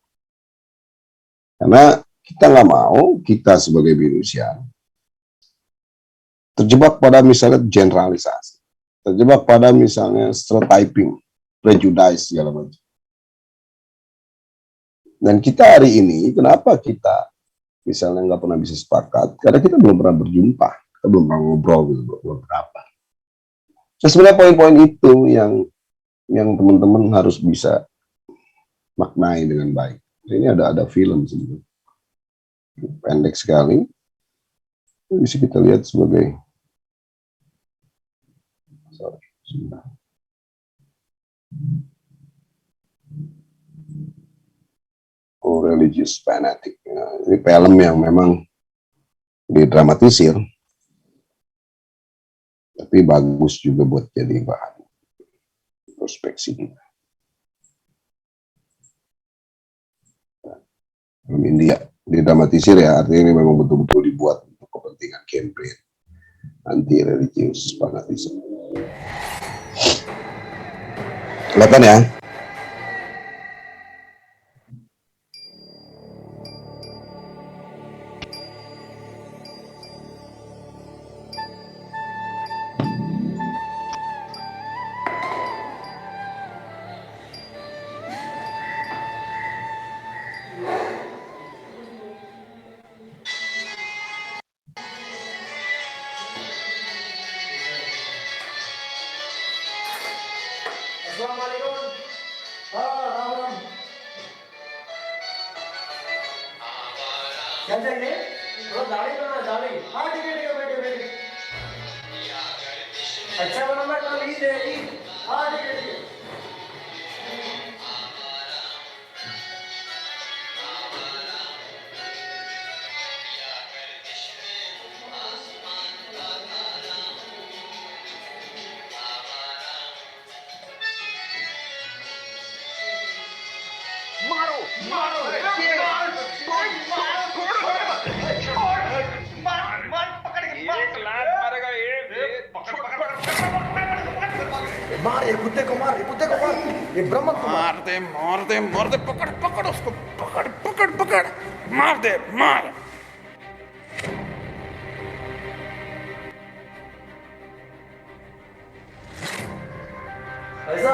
Karena kita nggak mau, kita sebagai manusia terjebak pada misalnya generalisasi, terjebak pada misalnya stereotyping, prejudice segala macam. Dan kita hari ini, kenapa kita misalnya nggak pernah bisa sepakat? Karena kita belum pernah berjumpa. kita belum pernah ngobrol gitu beberapa. Nah, sebenarnya poin-poin itu yang teman-teman harus bisa maknai dengan baik. Ini ada film sebenarnya pendek sekali, bisa kita lihat sebagai religious fanatic. Nah, ini film yang memang didramatisir, tapi bagus juga buat jadi bahan introspeksi kita. Film India didramatisir ya, artinya ini memang betul-betul dibuat untuk kepentingan campaign anti religious fanatism. Kelihatan ya?
मार ये कुत्ते को मार ये ब्राह्मण को मार दे पकड़ उसको पकड़ मार दे मार ऐसा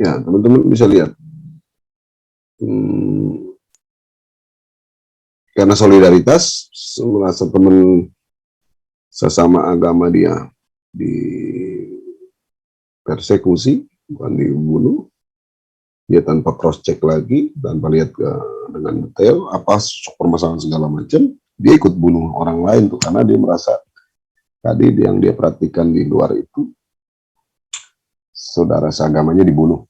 Ya, teman-teman bisa lihat. Karena solidaritas, merasa teman sesama agama dia dipersekusi, bukan dibunuh, dia tanpa cross check lagi, tanpa lihat dengan detail apa permasalahan segala macam, dia ikut bunuh orang lain tuh karena dia merasa tadi yang dia perhatikan di luar itu saudara seagamanya dibunuh.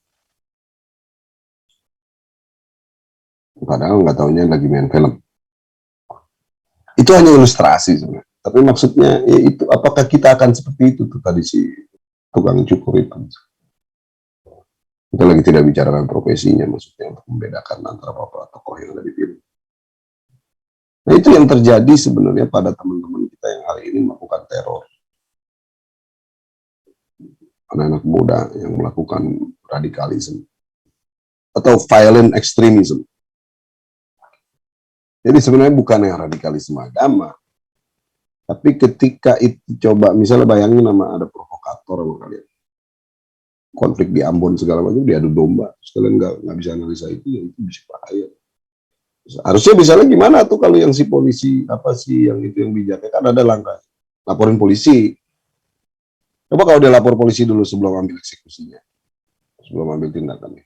Padahal nggak taunya lagi main film. Itu hanya ilustrasi sebenarnya. Tapi maksudnya ya itu, apakah kita akan seperti itu tuh tadi si tukang cukur itu. Kita lagi tidak bicarakan profesinya, maksudnya untuk membedakan antara beberapa tokoh yang ada di film. Nah itu yang terjadi sebenarnya pada teman-teman kita yang hari ini melakukan teror. Anak-anak muda yang melakukan radikalisme atau violent extremism. Jadi sebenarnya bukan yang radikalisme agama, tapi ketika itu coba, misalnya bayangin ada provokator sama kalian, konflik di Ambon segala macam, diadu domba, kalian nggak bisa analisa itu, ya itu bisa bahaya. Harusnya misalnya gimana tuh kalau yang si polisi apa sih yang itu yang bijaknya, kan ada langkah, laporin polisi. Coba kalau dia lapor polisi dulu sebelum ambil eksekusinya, sebelum ambil tindakannya,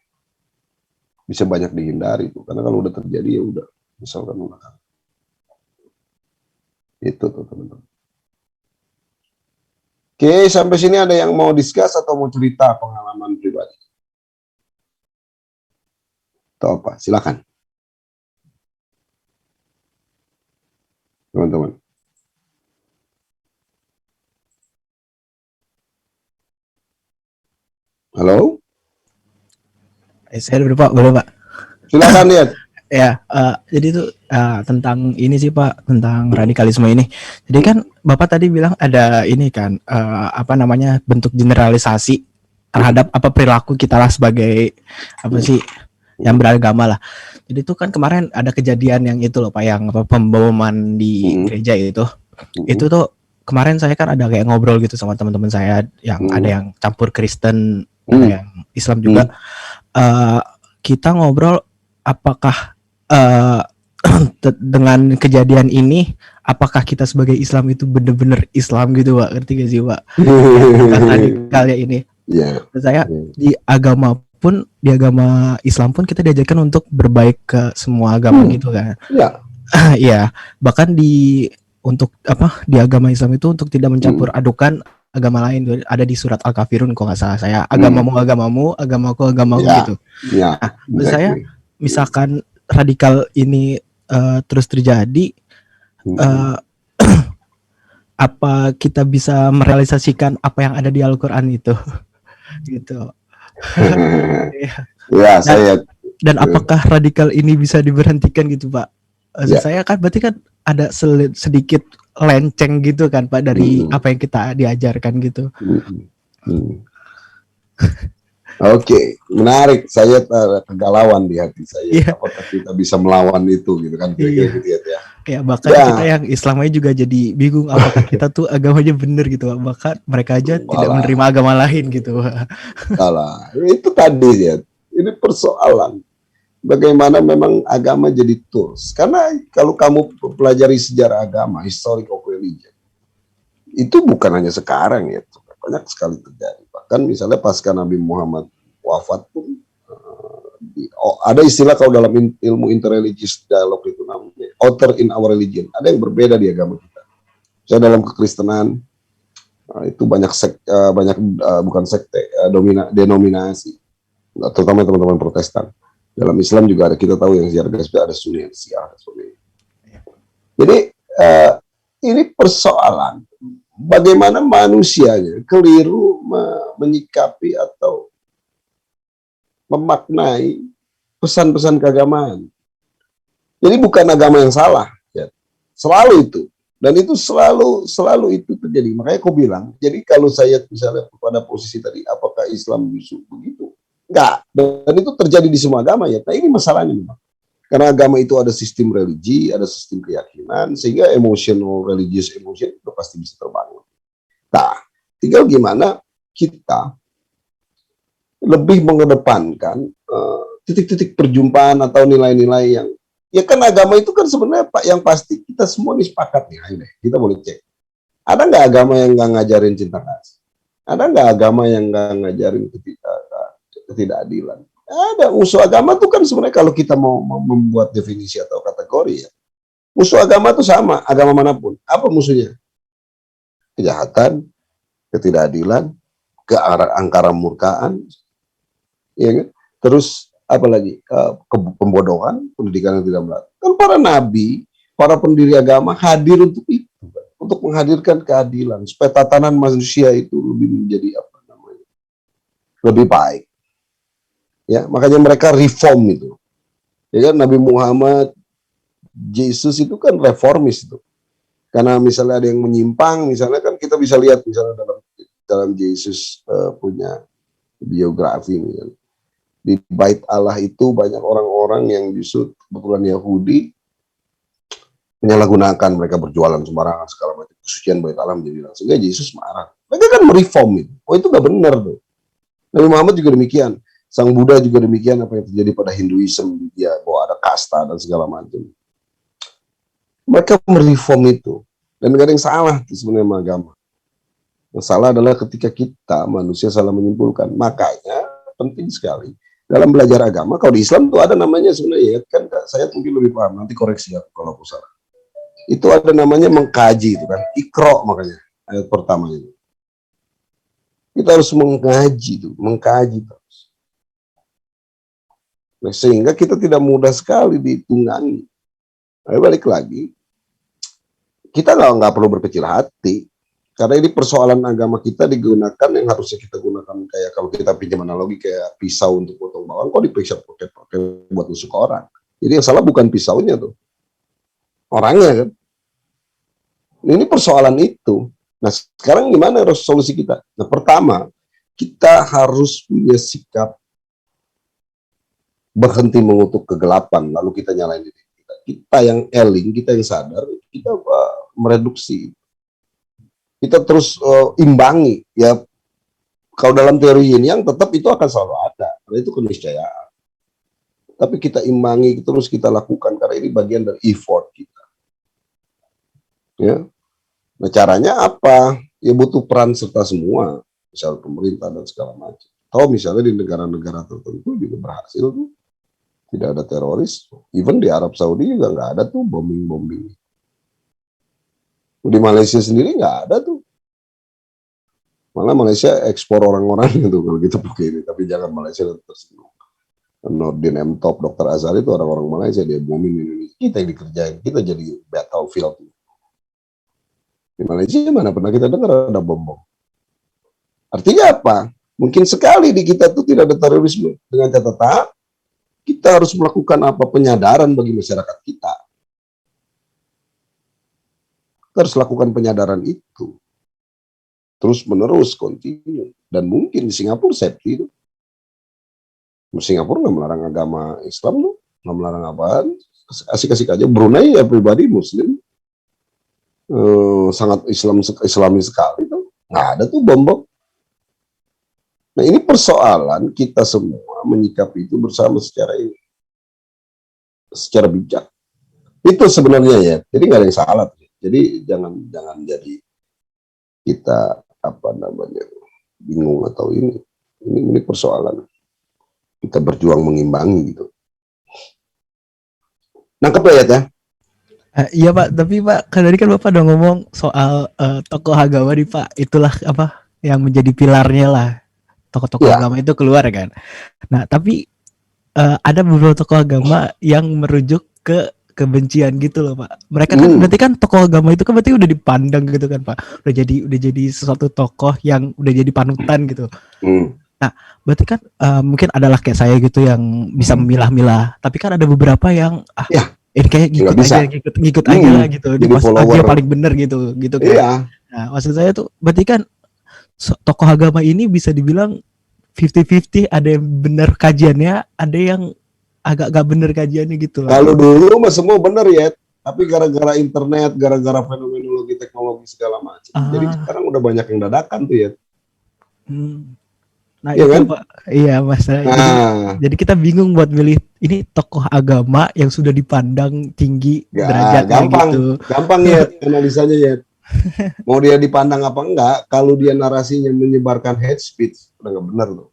bisa banyak dihindari tuh, karena kalau udah terjadi ya udah. Misalkan itu tuh teman-teman. Oke, Oke, sampai sini ada yang mau discuss atau mau cerita pengalaman pribadi? Atau apa? Silakan. Teman-teman. Halo?
Saya dulu Pak, boleh Pak?
Silakan lihat.
Ya, jadi itu tentang ini sih Pak, tentang radikalisme ini. Jadi kan Bapak tadi bilang ada ini kan, apa namanya, bentuk generalisasi terhadap apa perilaku kita lah sebagai apa sih yang beragama lah. Jadi itu kan kemarin ada kejadian yang itu loh Pak, yang apa pemboman di gereja itu. Itu tuh kemarin saya kan ada kayak ngobrol gitu sama teman-teman saya yang ada yang campur Kristen, ada yang Islam juga. Kita ngobrol apakah dengan kejadian ini, apakah kita sebagai Islam itu benar-benar Islam gitu Pak, ngerti gak sih Pak? Yang radikal ya ini. Saya di agama pun, di agama Islam pun kita diajarkan untuk berbaik ke semua agama gitu kan. Iya, bahkan untuk apa di agama Islam itu untuk tidak mencampur adukan agama lain, ada di surat Al-Kafirun kalau nggak salah saya, agamamu agamamu, agamaku agamaku gitu. Menurut saya misalkan radikal ini terus terjadi, apa kita bisa merealisasikan apa yang ada di Al-Quran itu gitu. Dan apakah radikal ini bisa diberhentikan gitu Pak? Saya kan berarti kan ada sedikit lenceng gitu kan Pak dari apa yang kita diajarkan gitu.
Oke, menarik. Saya kegalauan di hati saya. Apakah kita bisa melawan itu gitu kan? Gitu ya.
Ya bahkan kita yang Islamnya juga jadi bingung apakah kita tuh agamanya bener gitu Pak. Bahkan mereka aja tidak menerima agama lain gitu Pak.
Salah. Itu tadi ya. Ini persoalan. Bagaimana memang agama jadi tools. Karena kalau kamu pelajari sejarah agama, history of religion, itu bukan hanya sekarang ya, banyak sekali terjadi. Bahkan misalnya pasca Nabi Muhammad wafat pun, ada istilah kalau dalam ilmu interreligious dialog itu namanya author in our religion. Ada yang berbeda di agama kita. Saya dalam kekristenan, itu banyak bukan sekte, denominasi, terutama teman-teman Protestan. Dalam Islam juga ada, kita tahu yang ada Sunni, ada Syiah, ada Sunni. Jadi ini persoalan bagaimana manusianya keliru menyikapi atau memaknai pesan-pesan keagamaan. Jadi bukan agama yang salah, ya. Selalu itu, dan itu selalu itu terjadi. Makanya aku bilang, jadi kalau saya misalnya pada posisi tadi, apakah Islam busuk begitu? Enggak, dan itu terjadi di semua agama ya. Nah ini masalahnya memang. Karena agama itu ada sistem religi, ada sistem keyakinan, sehingga religious emotion itu pasti bisa terbangun. Nah, tinggal gimana kita lebih mengedepankan titik-titik perjumpaan atau nilai-nilai yang, ya kan agama itu kan sebenarnya Pak, yang pasti kita semua nih sepakat nih, ayo deh, kita boleh cek. Ada nggak agama yang nggak ngajarin cinta kasih? Ada nggak agama yang nggak ngajarin ketidakadilan? Ada. Musuh agama tuh kan sebenarnya kalau kita mau membuat definisi atau kategori ya, musuh agama tuh sama, agama manapun. Apa musuhnya? Kejahatan, ketidakadilan, keangkara murkaan, ya kan? Terus apa lagi? Pembodohan, pendidikan yang tidak benar. Kan para nabi, para pendiri agama hadir untuk itu, untuk menghadirkan keadilan, supaya tatanan manusia itu lebih menjadi apa namanya, lebih baik. Ya, makanya mereka reform itu. Ya kan, Nabi Muhammad, Yesus itu kan reformis itu. Karena misalnya ada yang menyimpang, misalnya kan kita bisa lihat misalnya dalam Yesus punya biografi misalnya. Di Bait Allah itu banyak orang-orang yang justru kebetulan Yahudi menyalahgunakan, mereka berjualan sembarangan segala macam, kesucian Bait Allah menjadi hilang. Sehingga Yesus marah. Mereka kan mereform itu. Oh itu nggak benar tuh. Nabi Muhammad juga demikian. Sang Buddha juga demikian, apa yang terjadi pada Hinduism, dia bahwa ada kasta dan segala macam. Mereka mereform itu, dan gak ada yang salah sebenarnya sama agama. Yang salah adalah ketika kita manusia salah menyimpulkan. Makanya penting sekali dalam belajar agama. Kalau di Islam tuh ada namanya sebenarnya, ya kan saya mungkin lebih paham, nanti koreksi aku kalau aku salah. Itu ada namanya mengkaji itu kan, Iqra makanya ayat pertama itu. Kita harus mengkaji terus. Nah, sehingga kita tidak mudah sekali ditunggangi. Nah, balik lagi, kita nggak perlu berkecil hati. Karena ini persoalan agama kita digunakan yang harusnya kita gunakan kayak kalau kita pinjam analogi kayak pisau untuk potong bawang, kok diperiksa pakai buat nusuk orang. Jadi yang salah bukan pisaunya tuh, orangnya kan. Ini persoalan itu. Nah sekarang gimana solusi kita? Nah pertama, kita harus punya sikap berhenti mengutuk kegelapan, lalu kita nyalain diri kita. Kita yang eling, kita yang sadar, kita mereduksi. Kita terus imbangi ya, kalau dalam teori yin yang tetap itu akan selalu ada, karena itu keniscayaan. Tapi kita imbangi terus, kita lakukan karena ini bagian dari effort kita. Ya, nah caranya apa? Ya butuh peran serta semua, misal pemerintah dan segala macam. Atau misalnya di negara-negara tertentu juga berhasil tuh, tidak ada teroris. Even di Arab Saudi juga nggak ada tuh bombing. Di Malaysia sendiri nggak ada tuh. Malah Malaysia ekspor orang-orang gitu kalau gitu pakai ini. Tapi jangan Malaysia tersinggung. Nordin M. Top, Dr. Azhar itu orang-orang Malaysia, dia booming Indonesia. Kita yang dikerjain, kita jadi battlefield. Di Malaysia mana pernah kita dengar ada bom. Artinya apa? Mungkin sekali di kita tuh tidak ada terorisme. Dengan catatan, kita harus melakukan apa? Penyadaran bagi masyarakat kita. Kita harus lakukan penyadaran itu. Terus menerus, kontinu. Dan mungkin di Singapura safety itu. Singapura nggak melarang agama Islam tuh. Nggak melarang apaan. Asik-asik aja. Brunei ya pribadi Muslim. Sangat Islami sekali tuh. Nggak ada tuh bom. Nah ini persoalan kita semua menyikapi itu bersama secara bijak. Itu sebenarnya ya. Jadi nggak ada yang salah. Jadi jangan jadi kita bingung atau ini persoalan kita berjuang mengimbangi gitu. Nangkep ya?
Iya Pak, tapi Pak tadi kan Bapak udah ngomong soal tokoh agama nih Pak, itulah apa yang menjadi pilarnya lah, tokoh-tokoh agama itu keluar kan. Nah tapi ada beberapa tokoh agama yang merujuk ke kebencian gitu loh Pak. Mereka kan berarti kan tokoh agama itu kan berarti udah dipandang gitu kan Pak. Udah jadi sesuatu tokoh yang udah jadi panutan gitu. Nah, berarti kan mungkin adalah kayak saya gitu yang bisa memilah-milah. Tapi kan ada beberapa yang ini kayak ngikut aja lah gitu. Dia paling bener gitu kan.
Iya.
Nah, maksud saya tuh berarti kan tokoh agama ini bisa dibilang 50-50, ada yang bener kajiannya, ada yang agak gak bener kajiannya gitu.
Kalau dulu mah semua bener ya, tapi gara-gara internet, gara-gara fenomenologi teknologi segala macam. Jadi sekarang udah banyak yang dadakan tuh ya.
Nah iya itu kan? Pak, iya Mas. Jadi kita bingung buat milih ini tokoh agama yang sudah dipandang tinggi derajatnya gitu.
Gampang ya analisanya ya. Mau dia dipandang apa enggak, kalau dia narasinya menyebarkan hate speech, udah nggak bener loh.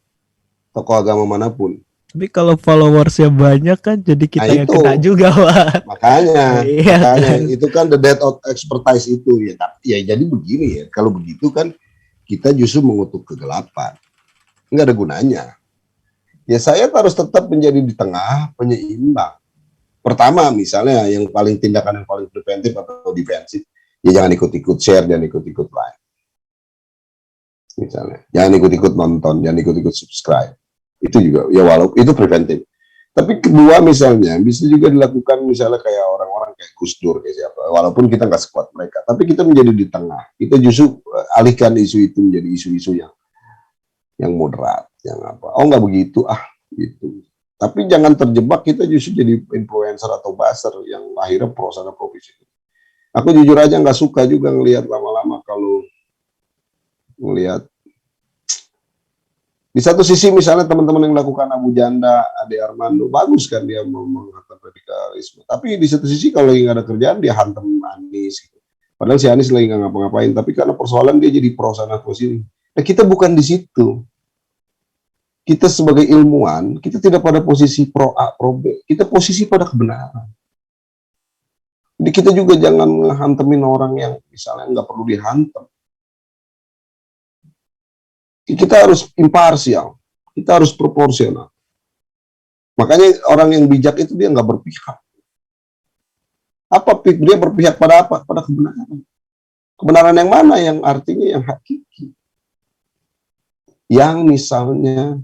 Tokoh agama manapun.
Tapi kalau followersnya banyak kan jadi kita yang kena juga Pak.
Makanya itu kan the death of expertise itu ya. Ya jadi begini ya, kalau begitu kan kita justru mengutuk kegelapan. Nggak ada gunanya. Ya saya harus tetap menjadi di tengah, penyeimbang. Pertama misalnya tindakan yang paling preventif atau defensif, ya jangan ikut-ikut share, jangan ikut-ikut like. Misalnya, jangan ikut-ikut nonton, jangan ikut-ikut subscribe. Itu juga, ya walaupun itu preventif. Tapi kedua misalnya, bisa juga dilakukan misalnya kayak orang-orang kayak Gus Dur, kayak siapa. Walaupun kita nggak sekuat mereka, tapi kita menjadi di tengah. Kita justru alihkan isu itu menjadi isu-isu yang moderat, yang apa. Oh nggak begitu, gitu. Tapi jangan terjebak kita justru jadi influencer atau buzzer yang akhirnya pro sana pro sini. Aku jujur aja nggak suka juga ngelihat lama-lama kalau ngelihat di satu sisi misalnya teman-teman yang melakukan Abu Janda, Ade Armando, bagus kan dia menghantam radikalisme. Tapi di satu sisi kalau lagi nggak ada kerjaan dia hantam Anies. Gitu. Padahal si Anies lagi nggak ngapa-ngapain. Tapi karena persoalan dia jadi pro sana pro sini. Nah kita bukan di situ. Kita sebagai ilmuwan, kita tidak pada posisi pro A, pro B. Kita posisi pada kebenaran. Jadi kita juga jangan ngehantemin orang yang misalnya nggak perlu dihantam. Kita harus imparsial, kita harus proporsional. Makanya orang yang bijak itu dia nggak berpihak. Dia berpihak pada apa? Pada kebenaran. Kebenaran yang mana? Yang artinya yang hakiki. Yang misalnya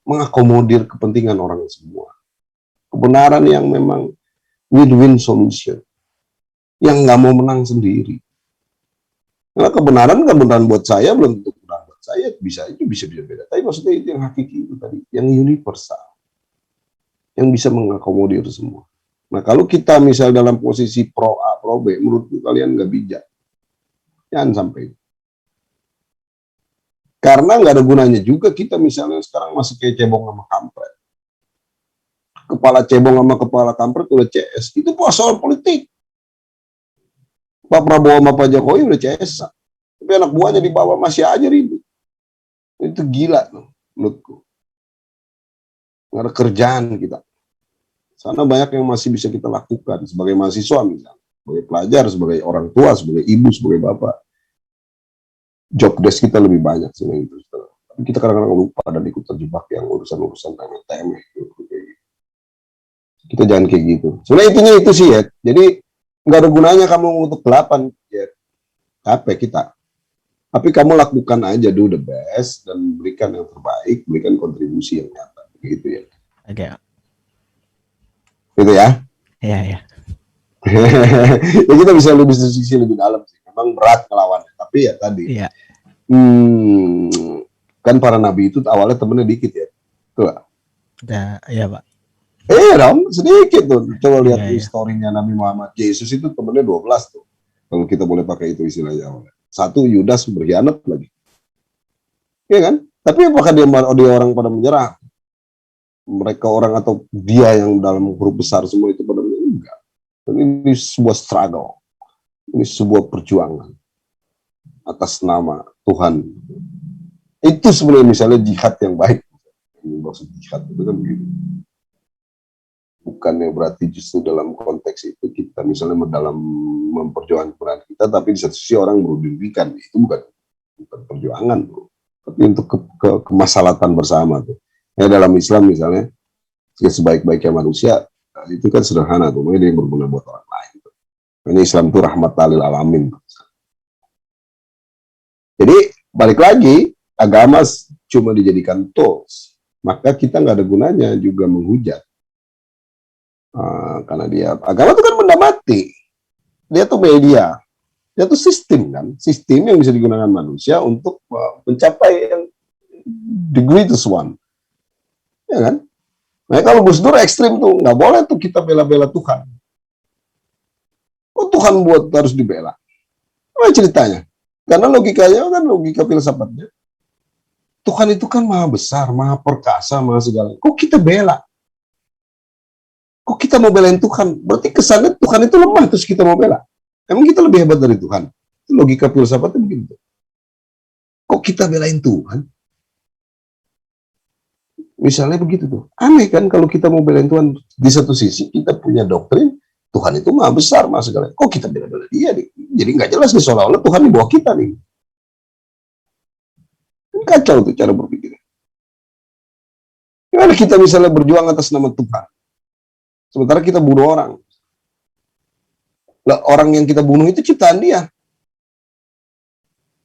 mengakomodir kepentingan orang semua. Kebenaran yang memang win-win solution. Yang nggak mau menang sendiri. Karena kebenaran buat saya belum tentu benar buat saya. Bisa beda. Tapi maksudnya itu yang hakiki itu tadi. Yang universal. Yang bisa mengakomodir semua. Nah, kalau kita misal dalam posisi pro A, pro B, menurutku kalian nggak bijak. Jangan sampai. Karena nggak ada gunanya juga kita misalnya sekarang masih kayak cebong sama kampret. Kepala cebong sama kepala kampret udah CS. Itu soal politik. Pak Prabowo sama Pak Jokowi udah CS. Tapi anak buahnya di bawah masih aja ribut. Itu gila tuh, menurutku. Nggak ada kerjaan kita. Sana banyak yang masih bisa kita lakukan sebagai mahasiswa misalnya, sebagai pelajar, sebagai orang tua, sebagai ibu, sebagai bapak. Job desk kita lebih banyak sebenarnya itu. Tapi kita kadang-kadang lupa dan ikut terjebak yang urusan-urusan remeh-temeh. Kita jangan kayak gitu. Sebenarnya intinya itu sih ya. Jadi nggak ada gunanya kamu untuk 8 ya. Capek kita. Tapi kamu lakukan aja do the best dan berikan yang terbaik, berikan kontribusi yang nyata. Gitu ya.
Oke.
Gitu ya.
Iya, iya.
Ya kita bisa lebih sisi lebih dalam sih. Memang berat ngelawannya, tapi ya tadi.
Iya.
Kan para nabi itu awalnya temennya dikit ya. Tuh.
Iya, Pak.
Dong, sedikit tuh. Coba lihat
Iya, iya.
historinya Nabi Muhammad. Yesus itu temennya 12 tuh. Kalau kita boleh pakai itu istilahnya awalnya. 1 Yudas berkhianat lagi. Iya kan? Tapi apakah dia orang pada menyerah? Mereka orang atau dia yang dalam grup besar semua itu pada menyerah? Enggak. Dan ini sebuah struggle. Ini sebuah perjuangan atas nama Tuhan. Itu sebenarnya misalnya jihad yang baik. Ini maksud jihad itu kan begitu. Bukannya berarti justru dalam konteks itu kita misalnya dalam memperjuangkan peran kita, tapi di satu sisi orang merugikan. Itu bukan perjuangan, bro. Tapi untuk kemaslahatan bersama tuh. Ya dalam Islam misalnya, ya sebaik-baiknya manusia itu kan sederhana tuh, dia berguna buat orang lain. Ini Islam itu rahmat lil alamin. Jadi balik lagi, agama cuma dijadikan tools, maka kita nggak ada gunanya juga menghujat. Karena dia agama itu kan benda mati, dia tuh media, dia tuh sistem kan, sistem yang bisa digunakan manusia untuk mencapai yang the greatest one, ya kan? Nah kalau Gus Dur ekstrim tuh nggak boleh tuh kita bela-bela Tuhan. Oh Tuhan buat harus dibela, apa ceritanya? Karena logikanya kan logika filsafatnya, Tuhan itu kan maha besar, maha perkasa, maha segala. Kok kita bela? Kok kita mau belain Tuhan? Berarti kesannya Tuhan itu lemah terus kita mau bela. Emang kita lebih hebat dari Tuhan? Itu logika filsafatnya begitu. Kok kita belain Tuhan? Misalnya begitu tuh. Aneh kan kalau kita mau belain Tuhan. Di satu sisi kita punya doktrin Tuhan itu maha besar, maha segala. Kok kita bela-bela dia nih? Jadi nggak jelas nih seolah-olah Tuhan di bawah kita nih. Kacau tuh cara berpikirnya. Gimana kita misalnya berjuang atas nama Tuhan? Sementara kita bunuh orang. Lah, orang yang kita bunuh itu ciptaan dia.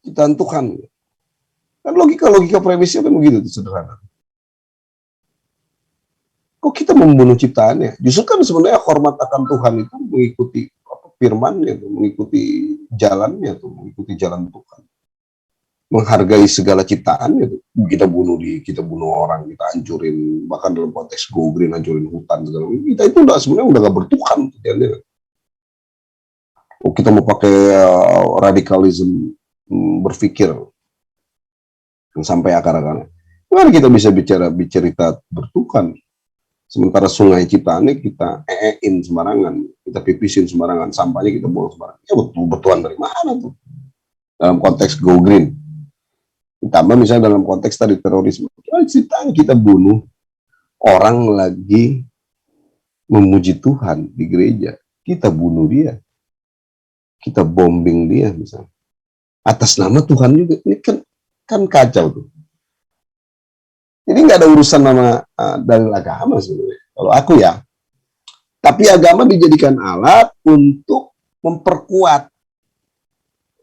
Ciptaan Tuhan. Kan logika premisnya kan begitu tuh, sederhana. Kok kita membunuh ciptaannya? Justru kan sebenarnya hormat akan Tuhan itu mengikuti firman-Nya, mengikuti jalannya, mengikuti jalan Tuhan. Menghargai segala ciptaannya tuh. Kita bunuh orang, kita hancurin, bahkan dalam konteks go green, hancurin hutan segala. Kita itu sebenarnya udah gak bertuhan. Kita mau pakai radikalisme berpikir sampai akar-akarnya. Mari kita bisa bicara bertuhan. Sementara sungai ciptaannya kita sembarangan, kita pipisin sembarangan, sampahnya kita buang sembarangan. Ya bertuhan dari mana tuh? Dalam konteks go green. Ditambah misalnya dalam konteks tadi terorisme, ciptaan kita bunuh orang lagi memuji Tuhan di gereja, kita bunuh dia, kita bombing dia misalnya, atas nama Tuhan juga. Ini kan kacau tuh. Jadi nggak ada urusan sama dalil agama sebenarnya. Kalau aku ya. Tapi agama dijadikan alat untuk memperkuat.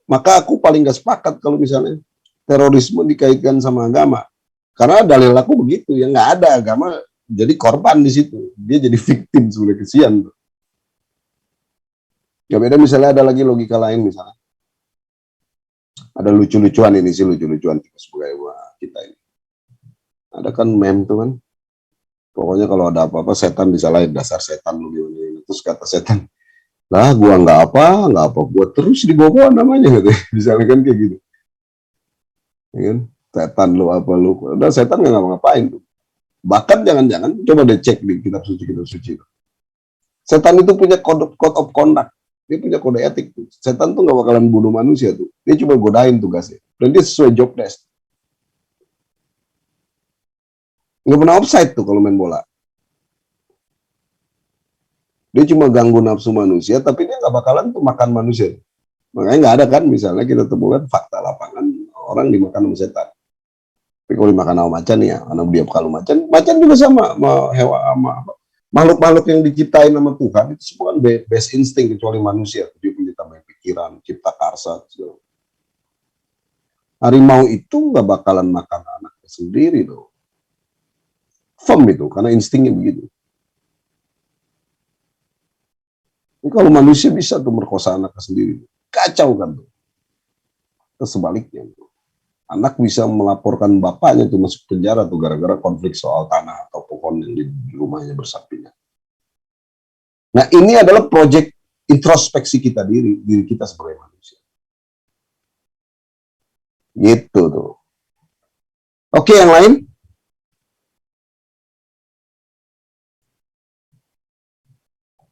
Maka aku paling nggak sepakat kalau misalnya terorisme dikaitkan sama agama. Karena dalil aku begitu, ya nggak ada agama jadi korban di situ. Dia jadi victim sebenarnya, kesian. Ya beda misalnya ada lagi logika lain misalnya. Ada lucu-lucuan ini sih, lucu-lucuan sebagai kita ini. Ada kan meme tuh kan. Pokoknya kalau ada apa-apa setan disalahin, dasar setan lu gini. Terus kata setan, lah gua nggak apa, gua terus dibawa namanya gitu. Misalnya kan kayak gitu. Ya kan? Setan lu apa lu? Udah setan nggak ngapa-ngapain tuh. Bahkan jangan-jangan coba deh cek di kitab suci. Setan itu punya code of conduct. Dia punya kode etik tuh. Setan tuh nggak bakalan bunuh manusia tuh. Dia cuma godain tugasnya. Dan dia sesuai job desk. Nggak pernah offside tuh kalau main bola. Dia cuma ganggu nafsu manusia, tapi dia nggak bakalan tuh makan manusia. Makanya nggak ada kan, misalnya kita temukan fakta lapangan, orang dimakan sama setan. Tapi kalau dimakan sama macan ya, karena dia kalau macan juga sama hewan sama makhluk-makhluk yang diciptain sama Tuhan itu semua kan best insting kecuali manusia. Dia punya tambahan pikiran, cipta karsa. Segala. Harimau itu nggak bakalan makan anaknya sendiri loh. Firm itu, karena instingnya begitu. Ini kalau manusia bisa tuh merkosa anaknya sendiri, kacau kan tuh. Terus sebaliknya, anak bisa melaporkan bapaknya tuh masuk penjara tuh gara-gara konflik soal tanah atau pohon yang di rumahnya bersampingan. Nah ini adalah proyek introspeksi kita diri kita sebagai manusia. Gitu tuh. Oke, yang lain?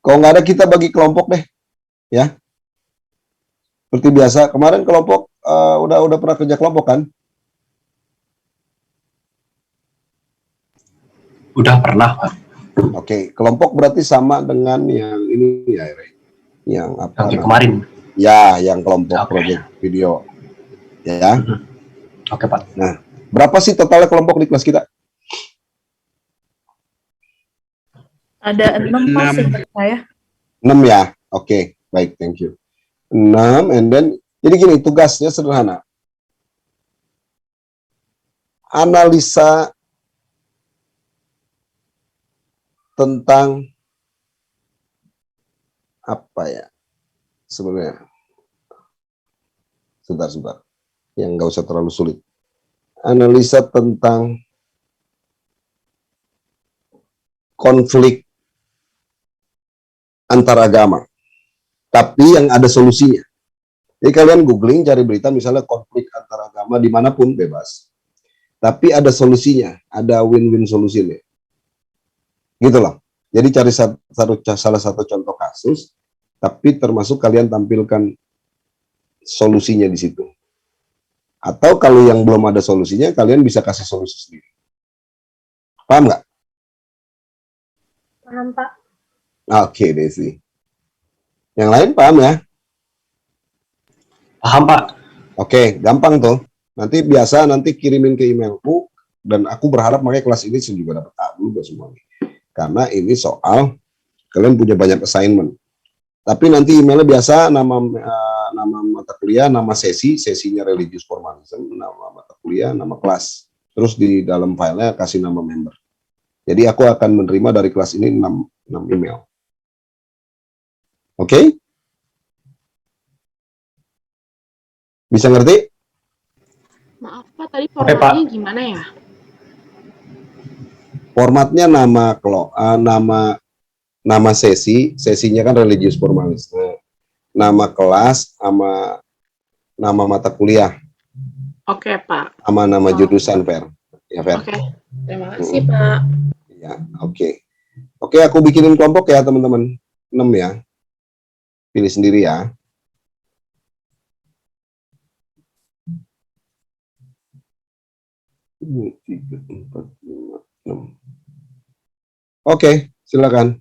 Kalau nggak ada kita bagi kelompok deh, ya. Seperti biasa, kemarin kelompok udah pernah kerja kelompok kan?
Udah pernah, Pak.
Oke, kelompok berarti sama dengan yang ini ya, yang apa?
Oke, kemarin.
Ya, yang kelompok
Oke.
project video, ya.
Oke, Pak.
Nah, berapa sih totalnya kelompok di kelas kita?
Ada 6 Pak seingat saya.
6 ya? Oke, baik, thank you. 6, and then, jadi gini, tugasnya sederhana. Analisa tentang apa ya sebenarnya. Sebentar. Yang nggak usah terlalu sulit. Analisa tentang konflik antar agama. Tapi yang ada solusinya. Jadi kalian googling, cari berita misalnya konflik antar agama dimanapun bebas. Tapi ada solusinya, ada win-win solusinya. Gitu loh. Jadi cari salah satu contoh kasus, tapi termasuk kalian tampilkan solusinya di situ. Atau kalau yang belum ada solusinya, kalian bisa kasih solusi sendiri. Paham nggak?
Paham, Pak.
Oke, Desi. Yang lain paham ya?
Paham, Pak.
Oke, gampang tuh. Nanti kirimin ke emailku, dan aku berharap makanya kelas ini saya juga dapat A dulu buat semuanya. Karena ini soal kalian punya banyak assignment. Tapi nanti emailnya biasa nama mata kuliah, nama sesinya religious formalism, nama mata kuliah, nama kelas. Terus di dalam filenya kasih nama member. Jadi aku akan menerima dari kelas ini 6 email. Oke? Bisa ngerti?
Maaf Pak, tadi
Oke, Pak.
formatnya gimana ya?
Formatnya nama sesinya kan religious formalism. Nama kelas sama nama mata kuliah,
Oke Pak.
sama nama jurusan, Fer. Ya, Fer.
Oke, terima kasih Pak.
Ya, oke. Oke, aku bikinin kelompok ya, teman-teman. 6 ya. Pilih sendiri ya. Ini 3, 4, 5, 6. Oke, silakan.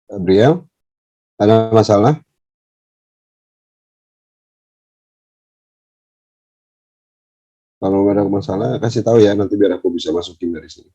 Gabriel, ada masalah? Kalau ada masalah kasih tahu ya, nanti biar aku bisa masukin dari sini.